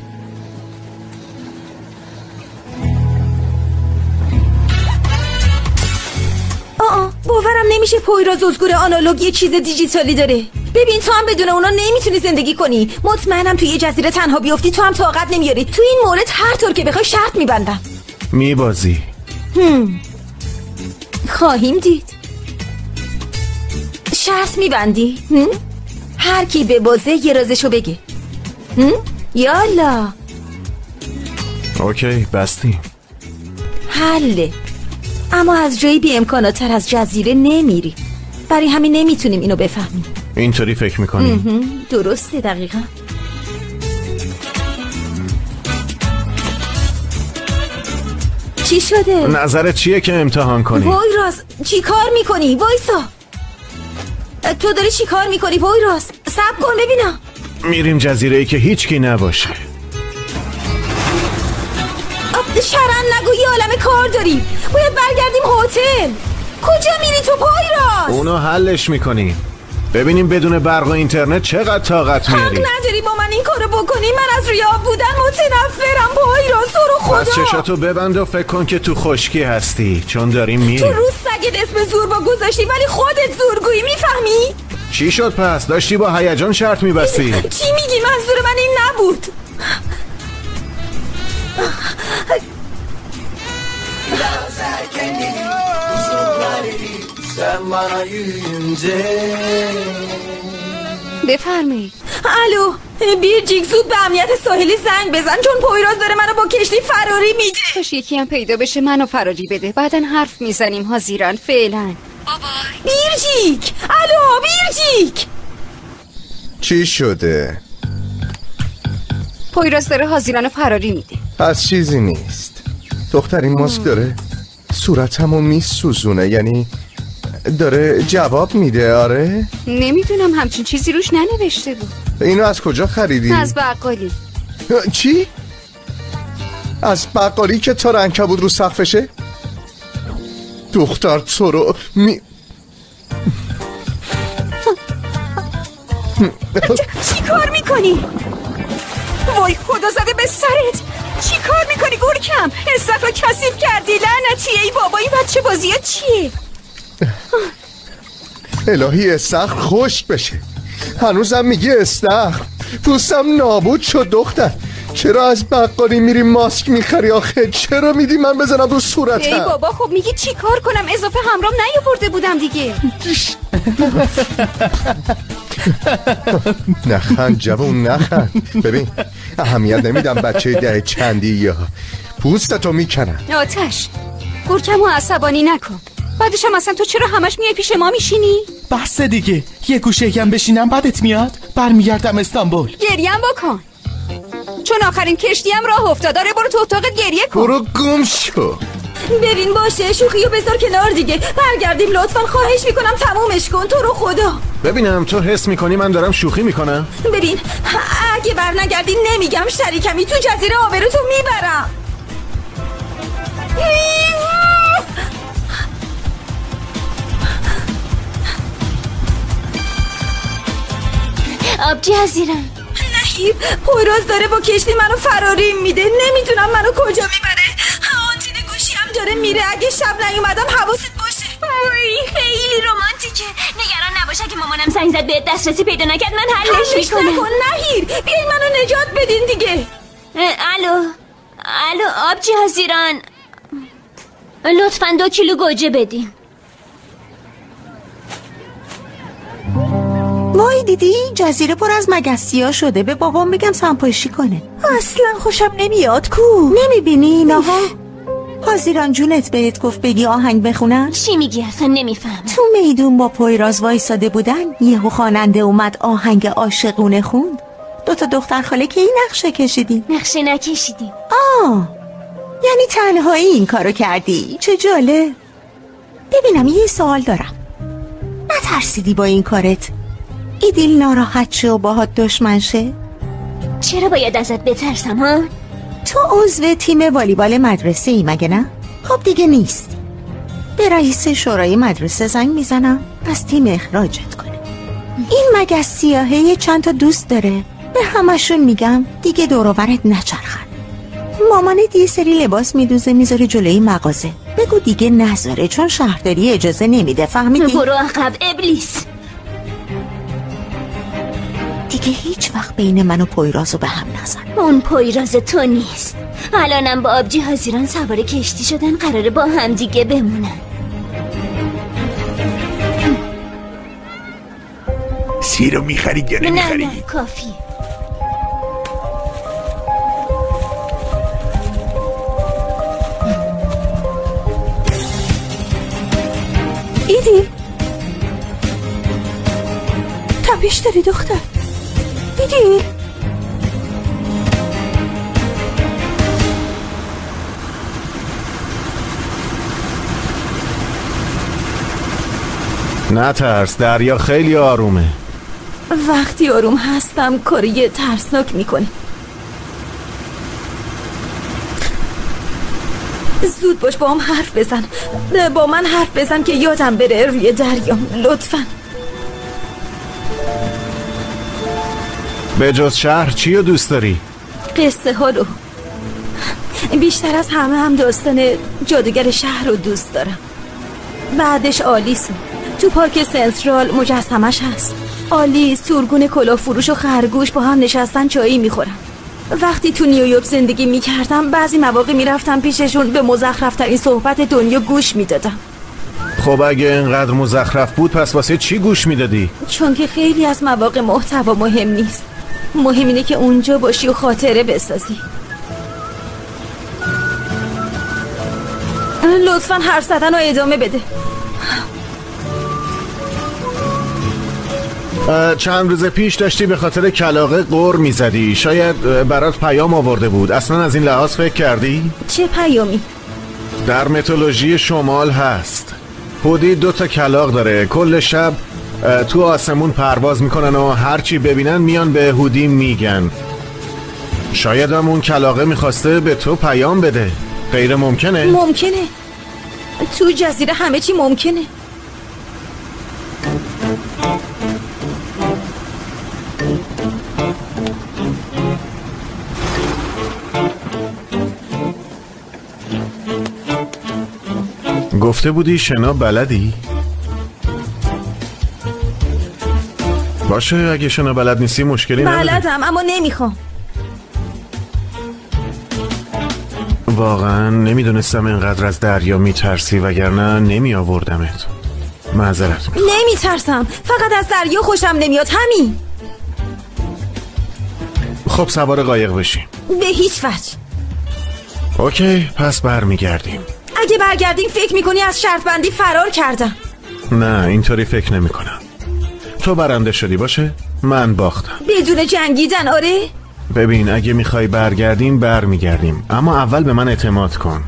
باورم نمیشه پویراز ازگور آنالوگ یه چیز دیجیتالی داره. ببین تو هم بدون اونا نمیتونی زندگی کنی. مطمئنم توی یه جزیره تنها بیفتی تو هم طاقت نمیاری. تو این مورد هر طور که بخوای شرط میبندم. میبازی. خواهیم دید. شرط میبندی؟ هر کی به بازه یه رازشو بگه. یالا. اوکی بستیم. حله. اما از جایی بی امکاناتر از جزیره نمیری. برای همین نمیتونیم اینو بفهمیم. اینطوری فکر میکنی؟ درسته دقیقا. چی شده؟ نظرت چیه که امتحان کنی؟ پویراز چی کار میکنی؟ وایسا. تو داری چی کار میکنی پویراز؟ صبر کن ببینم. میریم جزیره‌ای که هیچکی نباشه. شرن نگو، یه عالم کار داریم. باید برگردیم هتل. کجا میری تو پویراز؟ اونو حلش میکنیم. ببینیم بدون برق و اینترنت چقدر طاقت میاری. حق نداری با من این کارو بکنی. من از روی آب بودن متنفرم پویراز. تو رو خدا. پس چشاتو ببند و فکر کن که تو خشکی هستی، چون داریم میریم. تو روز سگت اسم زور با گذاشتی ولی خودت زورگویی. میفهمی؟ چی شد پس؟ داشتی با هیجان شرط میبستی. چی میگی؟ منظور من این نبود. بفرمایید. الو بیرجیک، زود به امنیت ساحلی زنگ بزن چون پویراز داره منو با کشتی فراری میده. کاش یکی هم پیدا بشه منو فراری بده. بعدن حرف میزنیم هازیران. فعلا بیرجیک. الو بیرجیک. چی شده؟ پویراز داره هازیرانو فراری میده. پس چیزی نیست. دختر این ماسک داره صورتمو میسوزونه، یعنی داره جواب میده. آره نمیدونم، همچین چیزی روش ننوشته بود. اینو از کجا خریدی؟ از بقالی. چی؟ از بقالی که تا عنکبوت رو سقفشه؟ دختر تو رو چی کار میکنی؟ وای خدا زده به سرت. چی کار میکنی گورکم؟ استخر کثیف کردی لعنتی. ای بابا این بچه بازی ها چیه؟ الهی استخر خشک بشه. هنوزم میگی استخر. پوستم نابود شد دختر. چرا از بقالی میری ماسک میخری آخه؟ چرا میدی من بزنم رو صورتم؟ ای بابا خب میگی چی کار کنم؟ اضافه همرام نیاورده بودم دیگه. نخند جوون نخند. ببین اهمیت نمیدم بچه ده چندی یا پوستتو میکنم. آتش گورکمو عصبانی نکن. بعدش هم اصلا تو چرا همش میای پیش ما میشینی؟ بس دیگه، یه گوشه یکم بشینم بعدت میاد. برمیگردم استانبول. گریم بکن چون آخرین کشتیم راه افتاد. داره برو تو اتاقت گریه کن. برو گم شو. ببین باشه شوخیو بذار کنار دیگه. برگردیم لطفا، خواهش میکنم تمومش کن تو رو خدا. ببینم تو حس میکنی من دارم شوخی میکنم؟ ببین اگه بر نگردی نمیگم شریکمی تو جزیره آبروتو میبرم. آبجی هزیرم. نهیب پویراز داره با کشتی منو فراری میده. نمیدونم منو کجا میبره. آنتین گوشی هم داره میره. اگه شب نیومدم حواست باشه. خیلی رمانتیکه. نگران نباشه که مامانم زنگ زد بهت دسترسی پیدا نکرد من حلش میکنم. نکن نهیر، بیاین منو نجات بدین دیگه. الو آبجی هزیران، لطفاً 2 کیلو گوجه بدین. وای دیدی جزیره پر از مگسیا شده. به بابام بگم سمپاشی کنه. اصلا خوشم نمیاد کو. نمیبینی ناها؟ حاضران جونت بهت گفت بگی آهنگ بخونن؟ چی میگی اصلا نمیفهم. تو میدون با پویراز وایساده بودن، یهو خواننده اومد آهنگ عاشقونه خوند. 2 تا دختر خاله که این نقشه کشیدی؟ نقشه نکشیدیم. یعنی تنهایی این کارو کردی؟ چه جالب. ببینم یه سوال دارم. نترسیدی با این کارت ایدیل ناراحت شه و باهات دشمن شه؟ چرا باید ازت بترسم ها؟ تو عضو تیم والیبال مدرسه ای مگه نه؟ خب دیگه نیست. به رئیس شورای مدرسه زنگ میزنم از تیم اخراجت کنه. این مگس سیاهه یه چند تا دوست داره. به همشون میگم دیگه دور و برت نچرخن. مامانت یه سری لباس میدوزه میذاره جلوی مغازه. بگو دیگه نذاره چون شهرداری اجازه نمیده. فهمیدی؟ برو عقب ابلیس. دیگه هیچ وقت بین من و پویرازو به هم نزن. اون پویراز تو نیست. الانم با آبجی هزیران سوار کشتی شدن، قراره با هم دیگه بمونن. سیرو میخری گره میخری؟ نه کافیه. ایدی تپش داری دختر. دیدی؟ نه ترس، دریا خیلی آرومه. وقتی آروم هستم کاری ترسناک میکنه. زود باش با هم حرف بزن. با من حرف بزن که یادم بره روی دریا لطفاً. به جز شهر چی رو دوست داری؟ قصه ها رو. بیشتر از همه هم داستان جادوگر شهر رو دوست دارم. بعدش آلیسو. تو پارک سنترال مجسمش هست. آلیس، سورگون کلاه فروش و خرگوش با هم نشستن چایی میخورن. وقتی تو نیویورک زندگی میکردم بعضی مواقع میرفتم پیششون، به مزخرفترین صحبت دنیا گوش میدادم. خب اگه اینقدر مزخرف بود پس واسه چی گوش میدادی؟ چون که خیلی از مواقع محتوا مهم نیست. مهم اینه که اونجا باشی و خاطره بسازی. لطفاً حرف زدن رو ادامه بده. چند روز پیش داشتی به خاطر کلاغه قر میزدی. شاید برات پیام آورده بود. اصلا از این لحاظ فکر کردی؟ چه پیامی؟ در میتولوژی شمال هست. هودی 2 تا کلاغ داره. کل شب تو آسمون پرواز میکنن و هرچی ببینن میان به هودی میگن. شاید هم اون کلاغه میخواسته به تو پیام بده. غیر ممکنه؟ ممکنه. تو جزیره همه چی ممکنه. گفته بودی شنا بلدی؟ باشه اگه شنا بلد نیستی مشکلی نداره. بلدم اما نمیخوام. واقعا نمیدونستم اینقدر از دریا میترسی، وگرنه نمی آوردمت. معذرت میخوام. نمیترسم، فقط از دریا خوشم نمیاد، همین. خب سوار قایق بشیم. به هیچ وجه. اوکی، پس برمیگردیم. اگه برگردیم فکر میکنی از شرط بندی فرار کردم؟ نه اینطوری فکر نمی کنم. تو برنده شدی باشه، من باختم. بدون جنگیدن؟ آره. ببین اگه میخوای برگردیم برمیگردیم، اما اول به من اعتماد کن.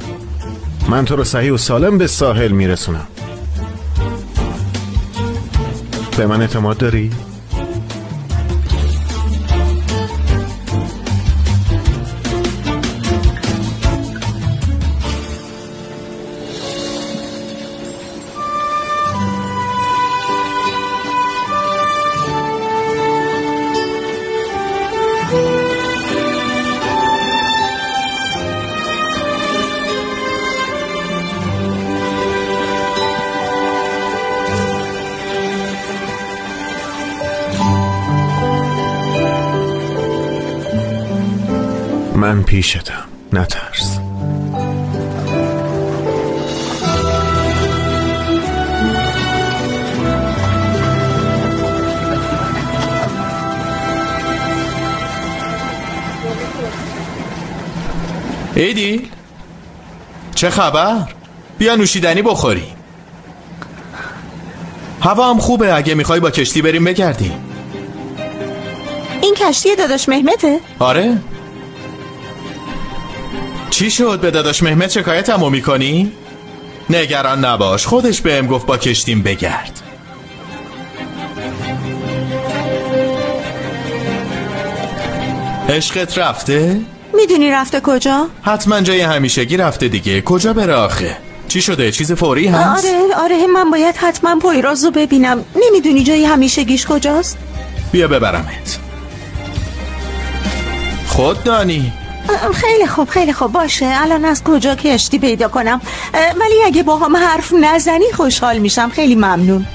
من تو رو صحیح و سالم به ساحل میرسونم. به من اعتماد داری؟ من پیشتم، نترس. ایدیل چه خبر؟ بیا نوشیدنی بخوری. هوا هم خوبه، اگه میخوای با کشتی بریم بگردیم. این کشتی داداش مهمته؟ آره. چی شد؟ به داداش مهمت شکایتمو میکنی؟ نگران نباش، خودش بهم گفت با کشتیم بگرد. عشقت رفته؟ میدونی رفته کجا؟ حتما جای همیشگی رفته دیگه. کجا بره آخه؟ چی شده؟ چیز فوری هست؟ آره من باید حتما پویراز رو ببینم. نمیدونی جای همیشگیش کجاست؟ بیا ببرمت. خود دانی. خیلی خوب باشه. الان از کجا کشتی پیدا کنم؟ ولی اگه با هم حرف نزنی خوشحال میشم. خیلی ممنون.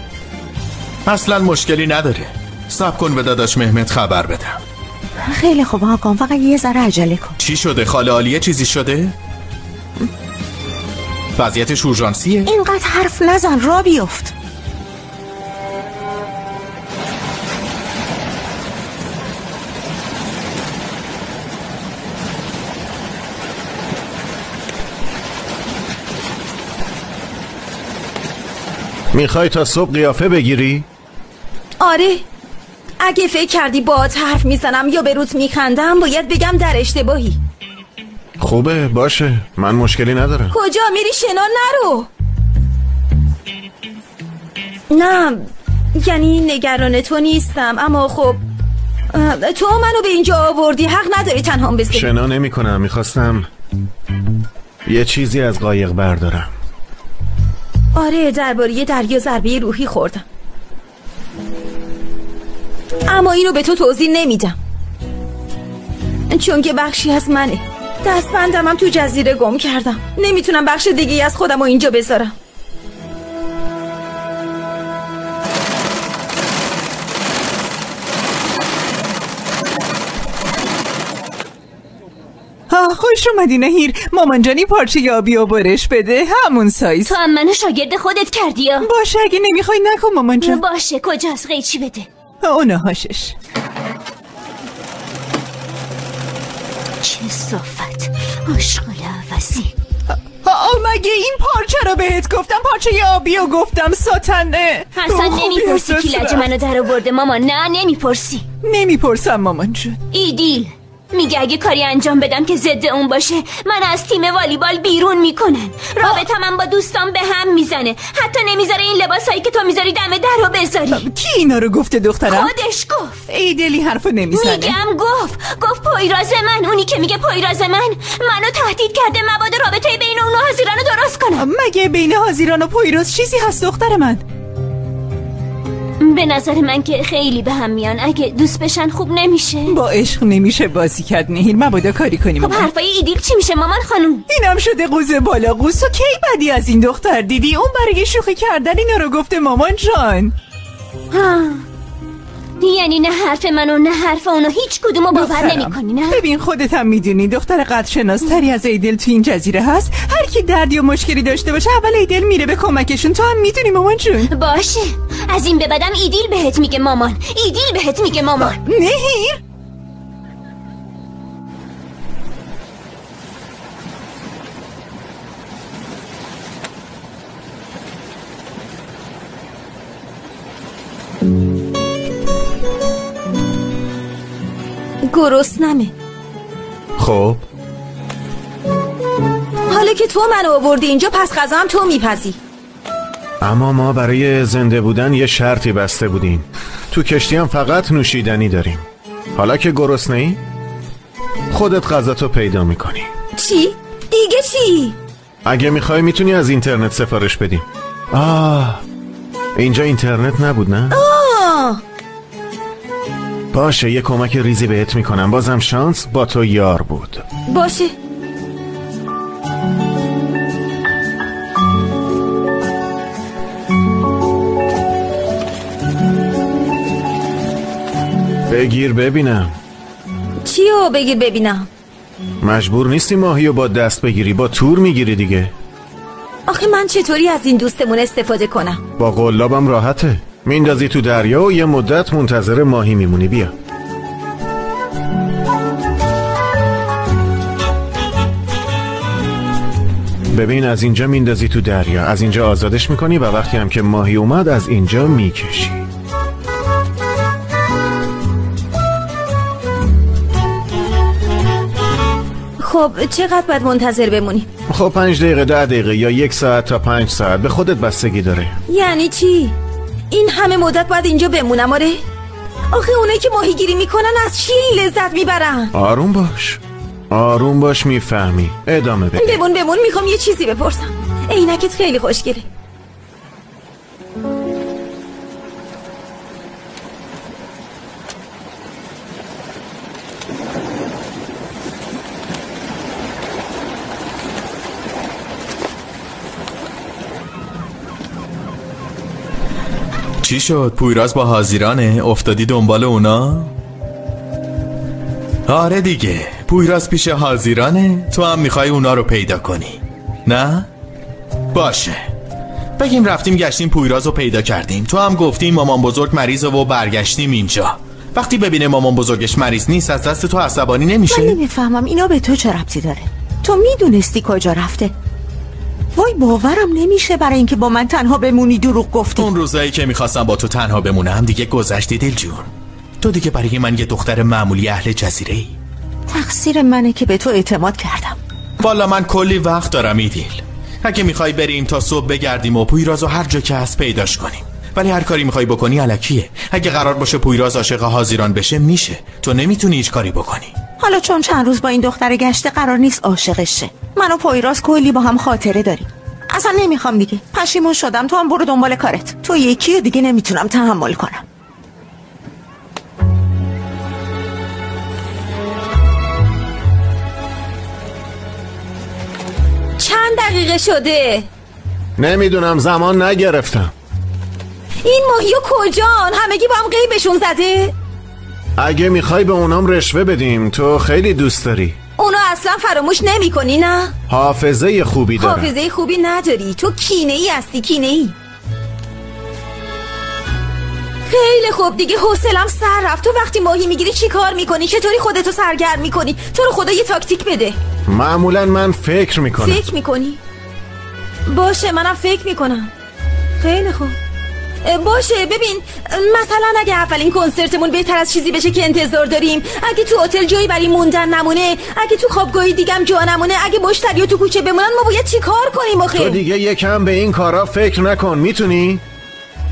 اصلا مشکلی نداره. صبر کن به داداش مهمت خبر بدم. خیلی خوب آقام، فقط یه ذره عجله کن. چی شده؟ خاله عالیه چیزی شده؟ وضعیتش اورژانسیه؟ اینقدر حرف نزن، را بیفت. میخوای تا صبح قیافه بگیری؟ آره. اگه فکر کردی باهات حرف میزنم یا به روت میخندم، باید بگم در اشتباهی. خوبه باشه، من مشکلی ندارم. کجا میری؟ شنا نرو. نه یعنی نگران تو نیستم، اما خب تو منو به اینجا آوردی، حق نداری تنهام بذاری. شنا نمی کنم، میخواستم یه چیزی از قایق بردارم. آره درباره دریا ضربه روحی خوردم، اما اینو به تو توضیح نمیدم چون که بخشی از منه. دستبندم هم تو جزیره گم کردم، نمیتونم بخش دیگه از خودم رو اینجا بذارم. خوش اومدی نهیر. مامان جانی پارچه آبی و برش بده، همون سایز. تو هم منو شاگرد خودت کردی یا؟ باشه اگه نمیخوای نکن مامان جان. باشه کجاست؟ قیچی بده. اونه هاشش. چه صفت آشغال عوضی. مگه این پارچه رو بهت گفتم؟ پارچه آبی و گفتم ساتنه. حسن نمیپرسی کی لج منو در آورده مامان؟ نه نمیپرسی. نمیپرسم مامان جون. ایدیل میگه اگه کاری انجام بدم که ضد اون باشه من از تیم والیبال بیرون میکنن. رابطه من با دوستان به هم میزنه، حتی نمیذاره این لباسایی که تو میذاری دم در رو بذاری. کی اینا رو گفته دخترم؟ خودش گفت. ایدلی حرفو نمیزنه. میگم گفت پویراز من، اونی که میگه پویراز منو تهدید کرده مبادا رابطه بین اون و حزیران رو درست کنم. مگه بین حزیران و پویراز چیزی هست دختر من؟ به نظر من که خیلی به هم میان، اگه دوست بشن خوب نمیشه. با عشق نمیشه بازی کرد نهیر، مبادا کاری کنیم. خب حرفای ایدیل چی میشه مامان خانوم؟ اینم شده قوزه بالا قوس. و کی بدی از این دختر دیدی؟ اون برای شوخی کردن اینا رو گفته مامان جان. یعنی نه حرف من و نه حرف اونو هیچ کدومو باور نمی‌کنی نه؟ ببین خودت هم میدونی دختر قدرشناس‌تری از ایدل تو این جزیره هست. هر کی دردی یا مشکلی داشته باشه اول ایدل میره به کمکشون. تو هم میدونی مامان جون. باشه از این به بعدم ایدیل بهت میگه مامان. ایدیل بهت میگه مامان. نهیر گرسنمه. خب حالا که تو منو آوردی اینجا پس غذا هم تو میپزی. اما ما برای زنده بودن یه شرطی بسته بودیم. تو کشتی هم فقط نوشیدنی داریم. حالا که گرسنه‌ای خودت غذاتو پیدا میکنی. چی؟ دیگه چی؟ اگه میخوای میتونی از اینترنت سفارش بدی. اینجا اینترنت نبود نه؟ باشه یه کمک ریزی بهت میکنم. بازم شانس با تو یار بود. باشه. بگیر ببینم. چیو بگیر ببینم؟ مجبور نیستی ماهیو با دست بگیری، با تور میگیری دیگه. آخه من چطوری از این دوستمون استفاده کنم؟ با قلابم راحته. میندازی تو دریا و یه مدت منتظر ماهی میمونی. بیا ببین از اینجا میندازی تو دریا، از اینجا آزادش میکنی و وقتی هم که ماهی اومد از اینجا میکشی. خب چقدر باید منتظر بمونی؟ خب 5 دقیقه 10 دقیقه یا 1 ساعت تا 5 ساعت به خودت بستگی داره. یعنی چی؟ این همه مدت باید اینجا بمونم؟ آره آخه اونایی که ماهیگیری میکنن از چی لذت میبرن؟ آروم باش میفهمی. ادامه بده. بمون میخوام یه چیزی بپرسم. عینکت خیلی خوشگله. چی شد؟ پویراز با حاضرانه؟ افتادی دنبال اونا؟ آره دیگه پویراز پیش حاضرانه. تو هم میخوای اونا رو پیدا کنی نه؟ باشه بگیم رفتیم گشتیم پویراز رو پیدا کردیم. تو هم گفتیم مامان بزرگ مریضه و برگشتیم اینجا. وقتی ببینه مامان بزرگش مریض نیست از دست تو عصبانی نمیشه؟ من نمیفهمم اینا به تو چه ربطی داره؟ تو میدونستی کجا رفته؟ وای باورم نمیشه برای اینکه با من تنها بمونی دروغ گفتی. اون روزایی که میخواستم با تو تنها بمونم دیگه گذشتی دل جون. تو دیگه برای من یه دختر معمولی اهل جزیره‌ای. تقصیر منه که به تو اعتماد کردم. والا من کلی وقت دارم ایدیل. اگه میخوای بریم تا صبح بگردیم و پویرازو هر جا که هست پیداش کنیم. ولی هر کاری میخوای بکنی الکیه. اگه قرار باشه پویراز عاشق حاضران بشه میشه. تو نمیتونی هیچ کاری بکنی. حالا چون چند روز با این دختر گشته قرار نیست عاشقش شه. من و پویراز کلی با هم خاطره داریم. اصلا نمیخوام دیگه. پشیمون شدم. تو هم برو دنبال کارت. تو یکی دیگه نمیتونم تحمل کنم. چند دقیقه شده؟ نمیدونم زمان نگرفتم. این ماهیو کجان؟ همگی با هم غیبشون زده؟ اگه میخوای به اونام رشوه بدیم تو خیلی دوست داری. اونا اصلا فراموش نمی کنی نه؟ حافظه خوبی داره. حافظه خوبی نداری. تو کینه ای هستی کینه ای. خیلی خوب دیگه حوصله‌ام سر رفت. تو وقتی ماهی میگیری چی کار میکنی؟ چطوری خودتو سرگرم میکنی؟ تو رو خدا یه تاکتیک بده. معمولا من فکر میکنم. فکر میکنی؟ باشه منم فکر میکنم. خیلی خوب باشه. ببین مثلا اگه اولین کنسرتمون بهتر از چیزی بشه که انتظار داریم، اگه تو هتل جایی برای موندن نمونه، اگه تو خوابگاهی دیگم جا نمونه، اگه مشتری‌ها تو کوچه بمونن، ما باید چی کار کنیم آخه؟ تو دیگه یکم به این کارا فکر نکن. میتونی؟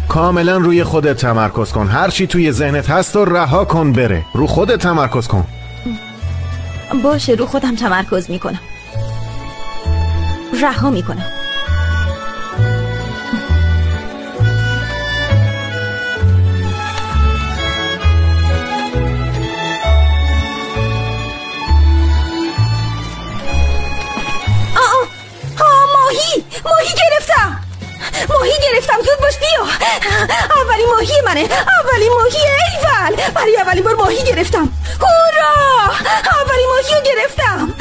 کاملا روی خودت تمرکز کن. هر چی توی ذهنت هست و رها کن بره. رو خودت تمرکز کن. باشه رو خودم تمرکز میکنم. رها میکنم. ماهی گرفتم. زود باش بیا. اولین ماهی منه. اولین ماهی. ایول برای اولین بار ماهی گرفتم. هورا! اولین ماهی رو گرفتم.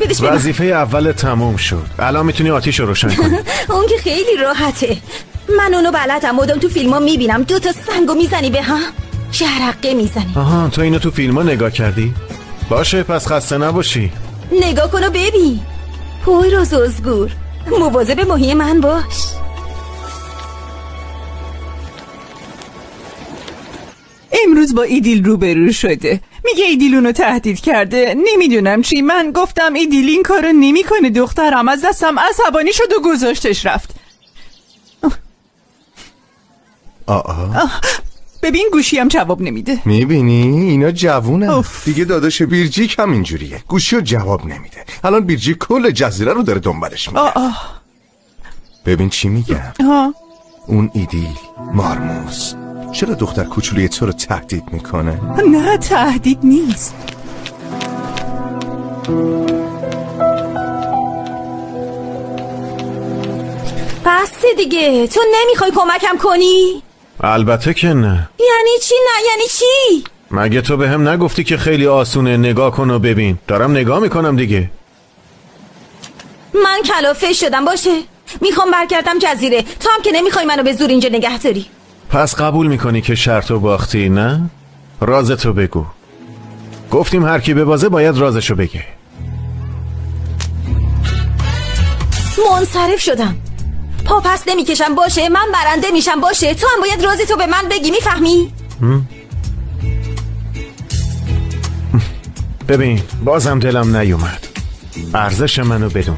بدش بدم. وظیفه اول تموم شد. الان میتونی آتیش رو روشن کنی. اون که خیلی راحته. من اونو بلدم، مدام تو فیلم ها میبینم. 2 تا سنگو میزنی به هم، جرقه میزنی. آها، تو اینو تو فیلم ها نگاه کردی؟ باشه پس خسته نباشی. نگاه کن و ببین. پویراز ازگور، مواظب ماهی من باش. امروز با ایدیل روبرو شده. میگه ایدیل اونو تهدید کرده. نمیدونم چی. من گفتم ایدیل این کارو نمیکنه دخترم. از دستم عصبانی شد و گذاشتش رفت. ببین گوشی هم جواب نمیده. میبینی اینا جوونه. دیگه داداش بیرجیک هم اینجوریه، گوشی رو جواب نمیده. الان بیرجیک کل جزیره رو داره دنبالش میگه. ببین چی میگم. اون ایدیل مارموز چرا دختر کوچولوی تو رو تهدید میکنه؟ نه تهدید نیست. بس دیگه، تو نمیخوای کمکم کنی؟ البته که نه. یعنی چی نه؟ یعنی چی؟ مگه تو به هم نگفتی که خیلی آسونه؟ نگاه کن و ببین. دارم نگاه میکنم دیگه. من کلافه شدم. باشه میخوام برگردم جزیره. تو هم که نمیخوای منو به زور اینجا نگه داری. پس قبول میکنی که شرطو باختی نه؟ رازتو بگو. گفتیم هر کی ببازه باید رازشو بگه. منصرف شدم. پا پس نمیکشم. باشه من برنده میشم. باشه تو هم باید رازتو به من بگی. میفهمی؟ ببین بازم دلم نیومد. ارزش منو بدون.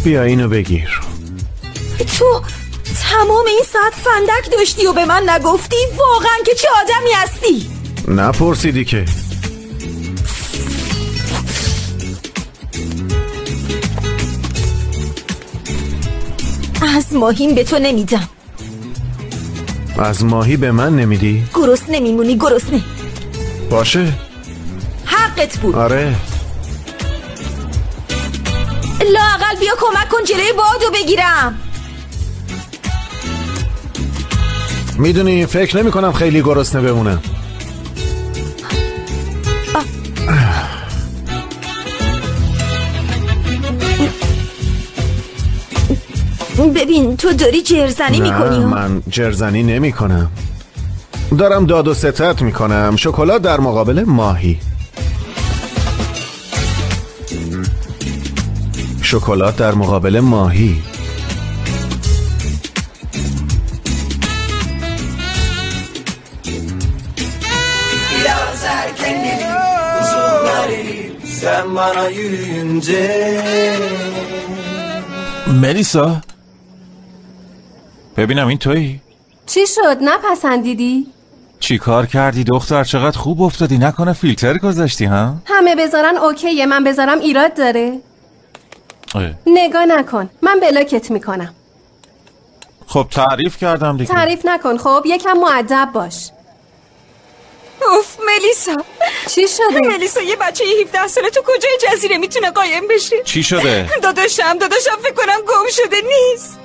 بیا اینو بگیر. تو تمام این ساعت فندک داشتی و به من نگفتی؟ واقعا که چه آدمی هستی؟ نپرسیدی که. از ماهیم به تو نمیدم. از ماهی به من نمیدی؟ گرسنه میمونی. گرسنه. باشه حقت بود. آره. لااقل بیا کمک کن جلوی بادو بگیرم. میدونی فکر نمی کنم خیلی گرسنه بمونم. ببین تو داری جرزنی میکنی. من جرزنی نمی کنم. دارم داد و ستد می کنم. شکلات در مقابل ماهی. شکلات در مقابل ماهی. Sen bana yürüyünce ملیسا ببینم این تویی؟ چی شد؟ نپسندیدی؟ چی کار کردی دختر؟ چقدر خوب افتادی. نکنه فیلتر گذاشتی ها؟ همه بذارن اوکیه، من بذارم ایراد داره. نگاه نکن، من بلاکت میکنم. خب تعریف کردم دیگه. تعریف نکن. خب یکم مؤدب باش. اوف ملیسا چی شده؟ ملیسا یه بچه 17 ساله تو کجای جزیره میتونه قایم بشه؟ چی شده؟ داداشم فکر کنم گم شده نیست.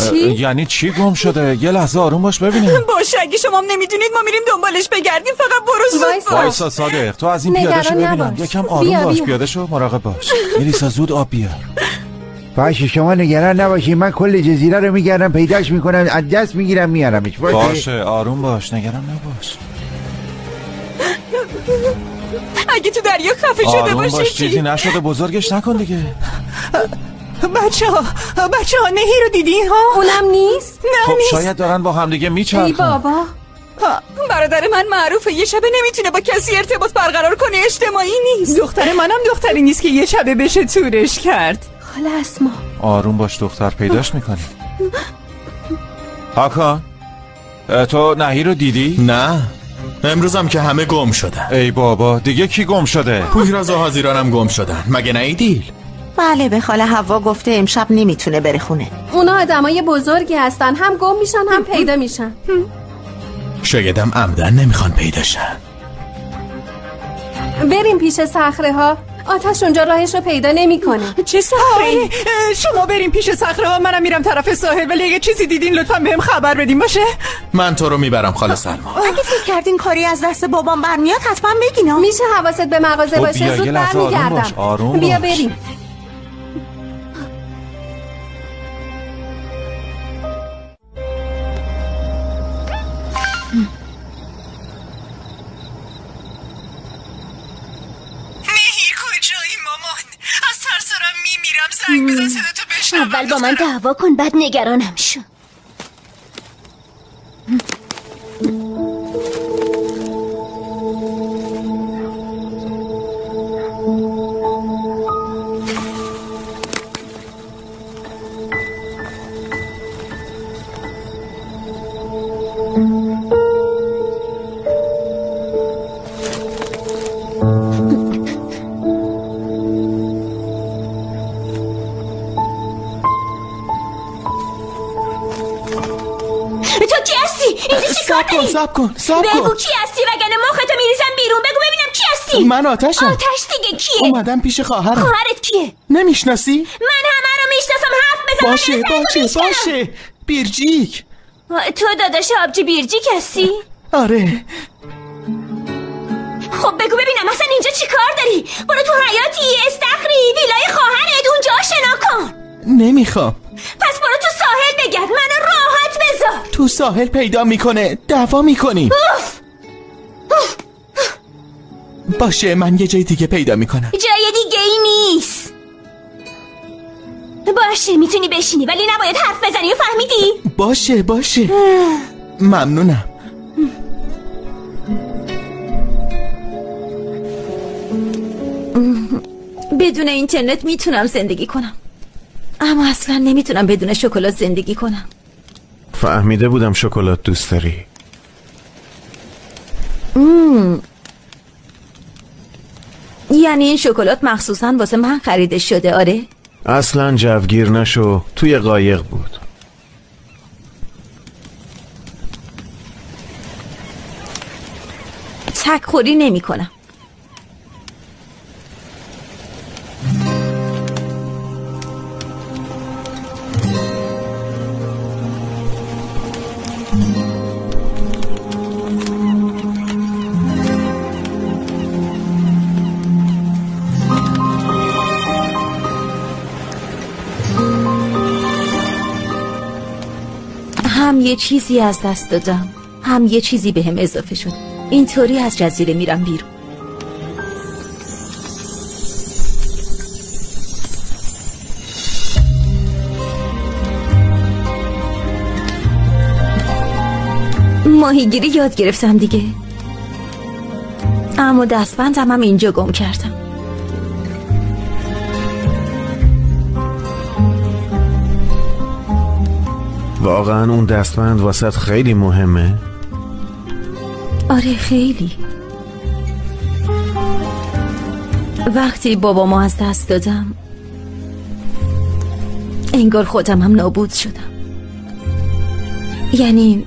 چی؟ یعنی چی گم شده؟ یه لحظه آروم باش ببینیم. باشه اگه شما هم نمیدونید ما میریم دنبالش بگردیم. فقط برو زود. وایسا صادق تو از این پیاده شو ببینم. یکم آروم باش. پیاده شو مراقب باش. ملیسا زود آب بیار. باشه شما نگران نباشید. من کل جزیره رو میگردم پیداش میکنم. از دست میگیرم میارمش. باشه آروم باش. نگران نباش. اگه تو دریا خفه شده باشه چیزی نشده بزرگش نکن دیگه. بچه ها نهی رو دیدی ها؟ اونم نیست؟ نه خب نیست. شاید دارن با همدیگه میچرخن. ای بابا برادر من معروفه یه شبه نمیتونه با کسی ارتباط برقرار کنه. اجتماعی نیست. دختر منم دختری نیست که یه شبه بشه تورش کرد. خاله اسما آروم باش دختر پیداش میکنی. هاکان تو نهی رو دیدی؟ نه امروزم که همه گم شدن. ای بابا دیگه کی گم شده؟ پویراز و حاضیرانم گم شدن. مگه نه ایدیل؟ بله به خاله حوا گفته امشب نمیتونه بره خونه. اونا آدمای بزرگی هستن، هم گم میشن هم پیدا میشن. شایدم عمدن نمیخوان پیداشن. بریم پیش صخره ها. آتش اونجا راهش رو پیدا نمیکنه. چه صخره؟ شما بریم پیش صخره ها، منم میرم طرف ساحل، ولی اگه چیزی دیدین لطفا بهم خبر بدین باشه؟ من تو رو میبرم خاله سلما. اگه فکر کردین کاری از دست بابام برمیاد حتما بگین. میشه حواست به مغازه باشه؟ زود برمیگردم. بیا بریم. زنگ بزن صداتو بشنوم. اول با من دعوا کن بعد نگرانم شو. سب کن بگو کی هستی وگرنه مختو میریزم بیرون. بگو ببینم کی هستی. من آتشم. آتش دیگه کیه؟ اومدم پیش خواهرم. خواهرت کیه؟ نمیشناسی؟ من همه رو میشناسم. حرف بزن. باشه بیرجیک. تو داداش آبجی بیرجیک هستی؟ آره. خب بگو ببینم اصلا اینجا چی کار داری؟ برو تو حیاتی، استخری، ویلای خواهرت، اونجا شنا کن. نمیخوام. پس برو تو ساحل بگرد، منو راحت بذار. تو ساحل پیدا میکنه، دعوا میکنی. باشه من یه جای دیگه پیدا میکنم. جای دیگه ای نیست. باشه میتونی بشینی ولی نباید حرف بزنی. فهمیدی؟ باشه ممنونم. بدون اینترنت میتونم زندگی کنم، اما اصلا نمیتونم بدون شکلات زندگی کنم. فهمیده بودم شکلات دوست داری. یعنی این شکلات مخصوصا واسه من خریده شده؟ آره. اصلا جوگیر نشو، توی قایق بود. تک خوری نمی کنم. هم یه چیزی از دست دادم، هم یه چیزی بهم اضافه شد. اینطوری از جزیره میرم بیرون. ماهیگیری یاد گرفتم دیگه، اما دستبندم هم اینجا گم کردم. واقعا اون دستبند واسط خیلی مهمه؟ آره خیلی. وقتی بابامو از دست دادم انگار خودم هم نابود شدم. یعنی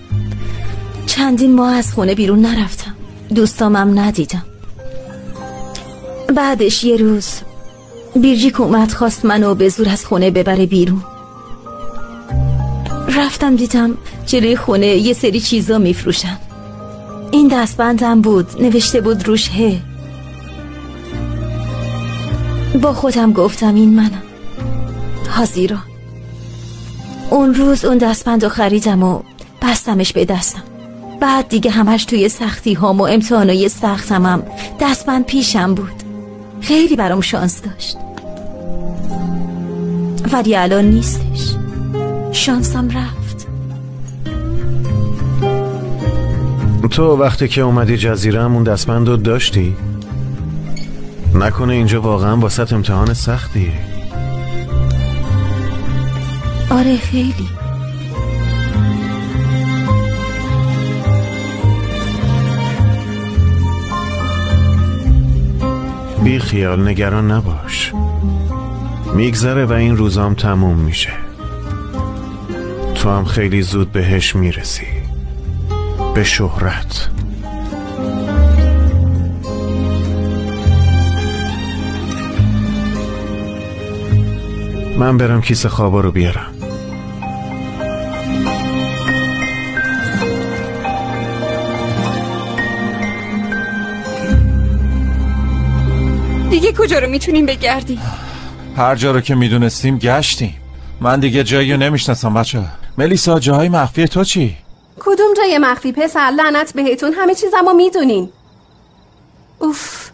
چندین ماه از خونه بیرون نرفتم، دوستامم ندیدم. بعدش یه روز بیرجیک اومد خواست منو به زور از خونه ببره بیرون. رفتم دیدم جلوی خونه یه سری چیزا میفروشن. این دستبندم بود، نوشته بود روش ه. با خودم گفتم این منم، حزیران. اون روز اون دستبند رو خریدم و بستمش به دستم. بعد دیگه همش توی سختی هام و امتحانای سختم هم دستبند پیشم بود. خیلی برام شانس داشت، ولی الان نیستش. شانسم رفت. تو وقتی که اومدی جزیره همون دستبند رو داشتی؟ نکنه اینجا واقعا واسط امتحان سختیه؟ آره خیلی. بی خیال، نگران نباش. میگذره و این روزام تموم میشه. تو هم خیلی زود بهش میرسی، به شهرت. من برم کیسه خوابا رو بیارم. دیگه کجا رو میتونیم بگردیم؟ هر جا رو که میدونستیم گشتیم. من دیگه جایی رو نمیشناسم بچه. ملیسا جاهای مخفی تو چی؟ کدوم جای مخفی پسر؟ لعنت بهتون، همه چیزمو میدونین. اوف.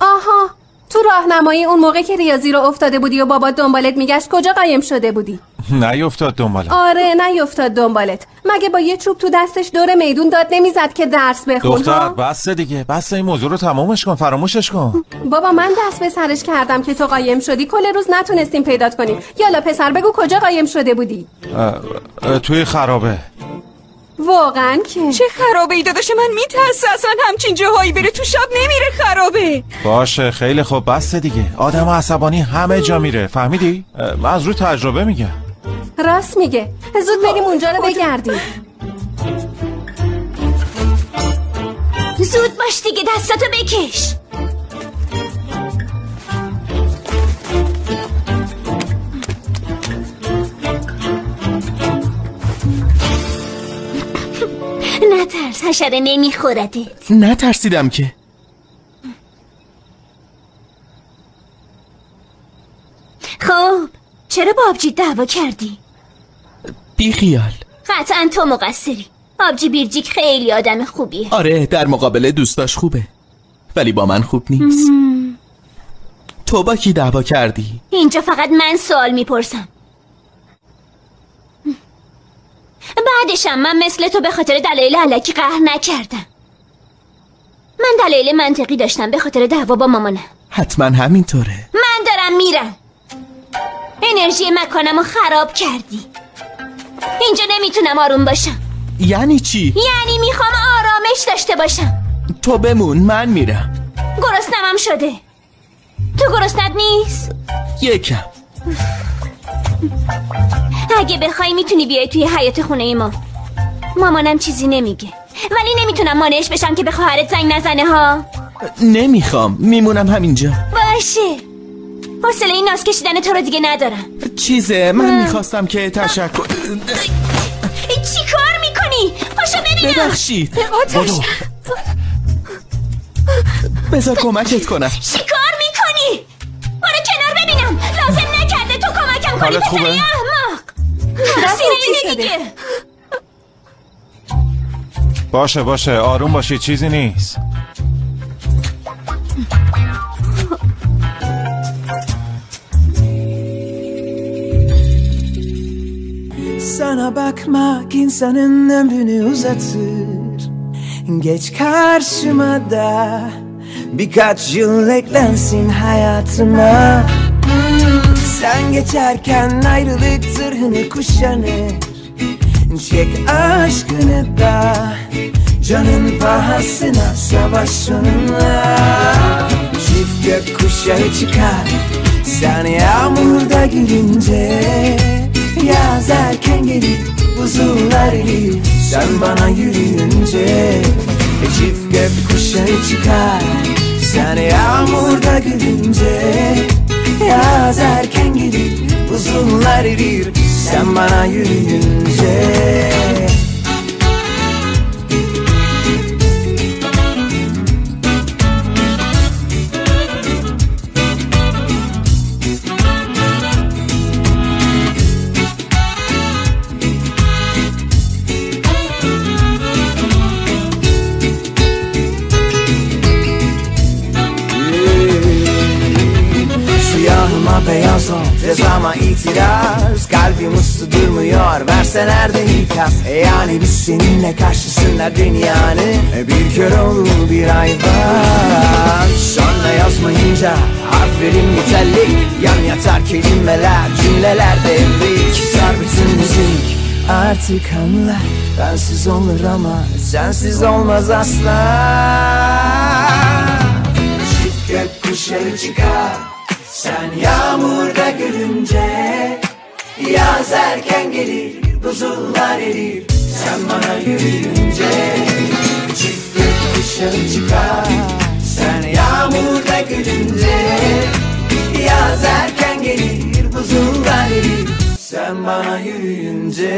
آها، تو راهنمایی اون موقع که ریاضی رو افتاده بودی و بابا دنبالت میگشت کجا قایم شده بودی؟ نیفتاد دنبالت. آره نیفتاد دنبالت. مگه با یه چوب تو دستش دور میدون داد نمیزد که درس بخون؟ دختر بس دیگه، بس این موضوع رو تمومش کن، فراموشش کن. بابا من دست به سرش کردم که تو قایم شدی، کل روز نتونستیم پیدات کنیم. یالا پسر بگو کجا قایم شده بودی؟ توی خرابه. واقعا که چه خرابه ای داداش، من میترسه اصلا همچین جاهایی بره، تو شب نمیره خرابه. باشه خیلی خوب بس دیگه، آدم عصبانی همه جا میره، فهمیدی؟ من از روی تجربه میگم. راست میگه، زود بریم اونجا رو بگردیم. زود باش دیگه، دستاتو بکش. نترس، حشره نمیخوردت. نترسیدم که. خب چرا با آبجی دعوا کردی؟ بی خیال. قطعا تو مقصری. آبجی بیرجیک خیلی آدم خوبیه. آره در مقابل دوستاش خوبه، ولی با من خوب نیست. تو با کی دعوا کردی؟ اینجا فقط من سوال میپرسم. بعدشم من مثل تو به خاطر دلایل الکی قهر نکردم. من دلایل منطقی داشتم به خاطر دعوا با مامانم. حتما همینطوره. من دارم میرم. انرژی مکانمو خراب کردی. اینجا نمیتونم آروم باشم. یعنی چی؟ یعنی میخوام آرامش داشته باشم. تو بمون، من میرم. گرسنمم شده. تو گرسنت نیست؟ یکم. اگه بخوای میتونی بیای توی حیاط خونه ما. مامانم چیزی نمیگه، ولی نمیتونم مانعش بشم که به خواهرت زنگ نزنه ها. نمیخوام، میمونم همینجا. باشه، حوصله این ناز کشیدن تو رو دیگه ندارم. چیزه، من میخواستم که تشکر. چی کار میکنی؟ پاشو ببینم. ببخشید. آتش، بذار کمکت کنم. چی کار میکنی؟ برو کنار ببینم. لازم نکرده تو کمکم کنی پسری احمق. تقصیر دیگه. باشه آروم باشی، چیزی نیست. Sana bakmak insanın ömrünü uzatır. Geç karşıma da birkaç yıl eklensin hayatıma. Sen geçerken ayrılık zırhını kuşanır. Çek aşkını da canın pahasına savaş onunla. Çift gökkuşağı çıkar sen yağmurda gülünce. Yaz erken gelir, buzullar erir sen bana yürüyünce. Çift gökkuşağı çıkar sen yağmurda gülünce. Yaz erken gelir, buzullar erir sen bana yürüyünce. Beyaz ol, cezama itiraz. Kalbim uslu durmuyor, verse nerede ikaz. Yani biz seninle karşısınlar dünyanı. Bir kör olur bir ayvaz. Sonra yazmayınca harflerin mütellik. Yan yatar kelimeler, cümleler devrik. Sar bütün müzik, artık anla. Bensiz olur ama sensiz olmaz asla. Çift gökkuşağı çıkar sen yağmurda gülünce. Yaz erken gelir, buzullar erir sen bana yürüyünce. Çift gökkuşağı çıkar sen yağmurda gülünce. Yaz erken gelir, buzullar bana yürüyünce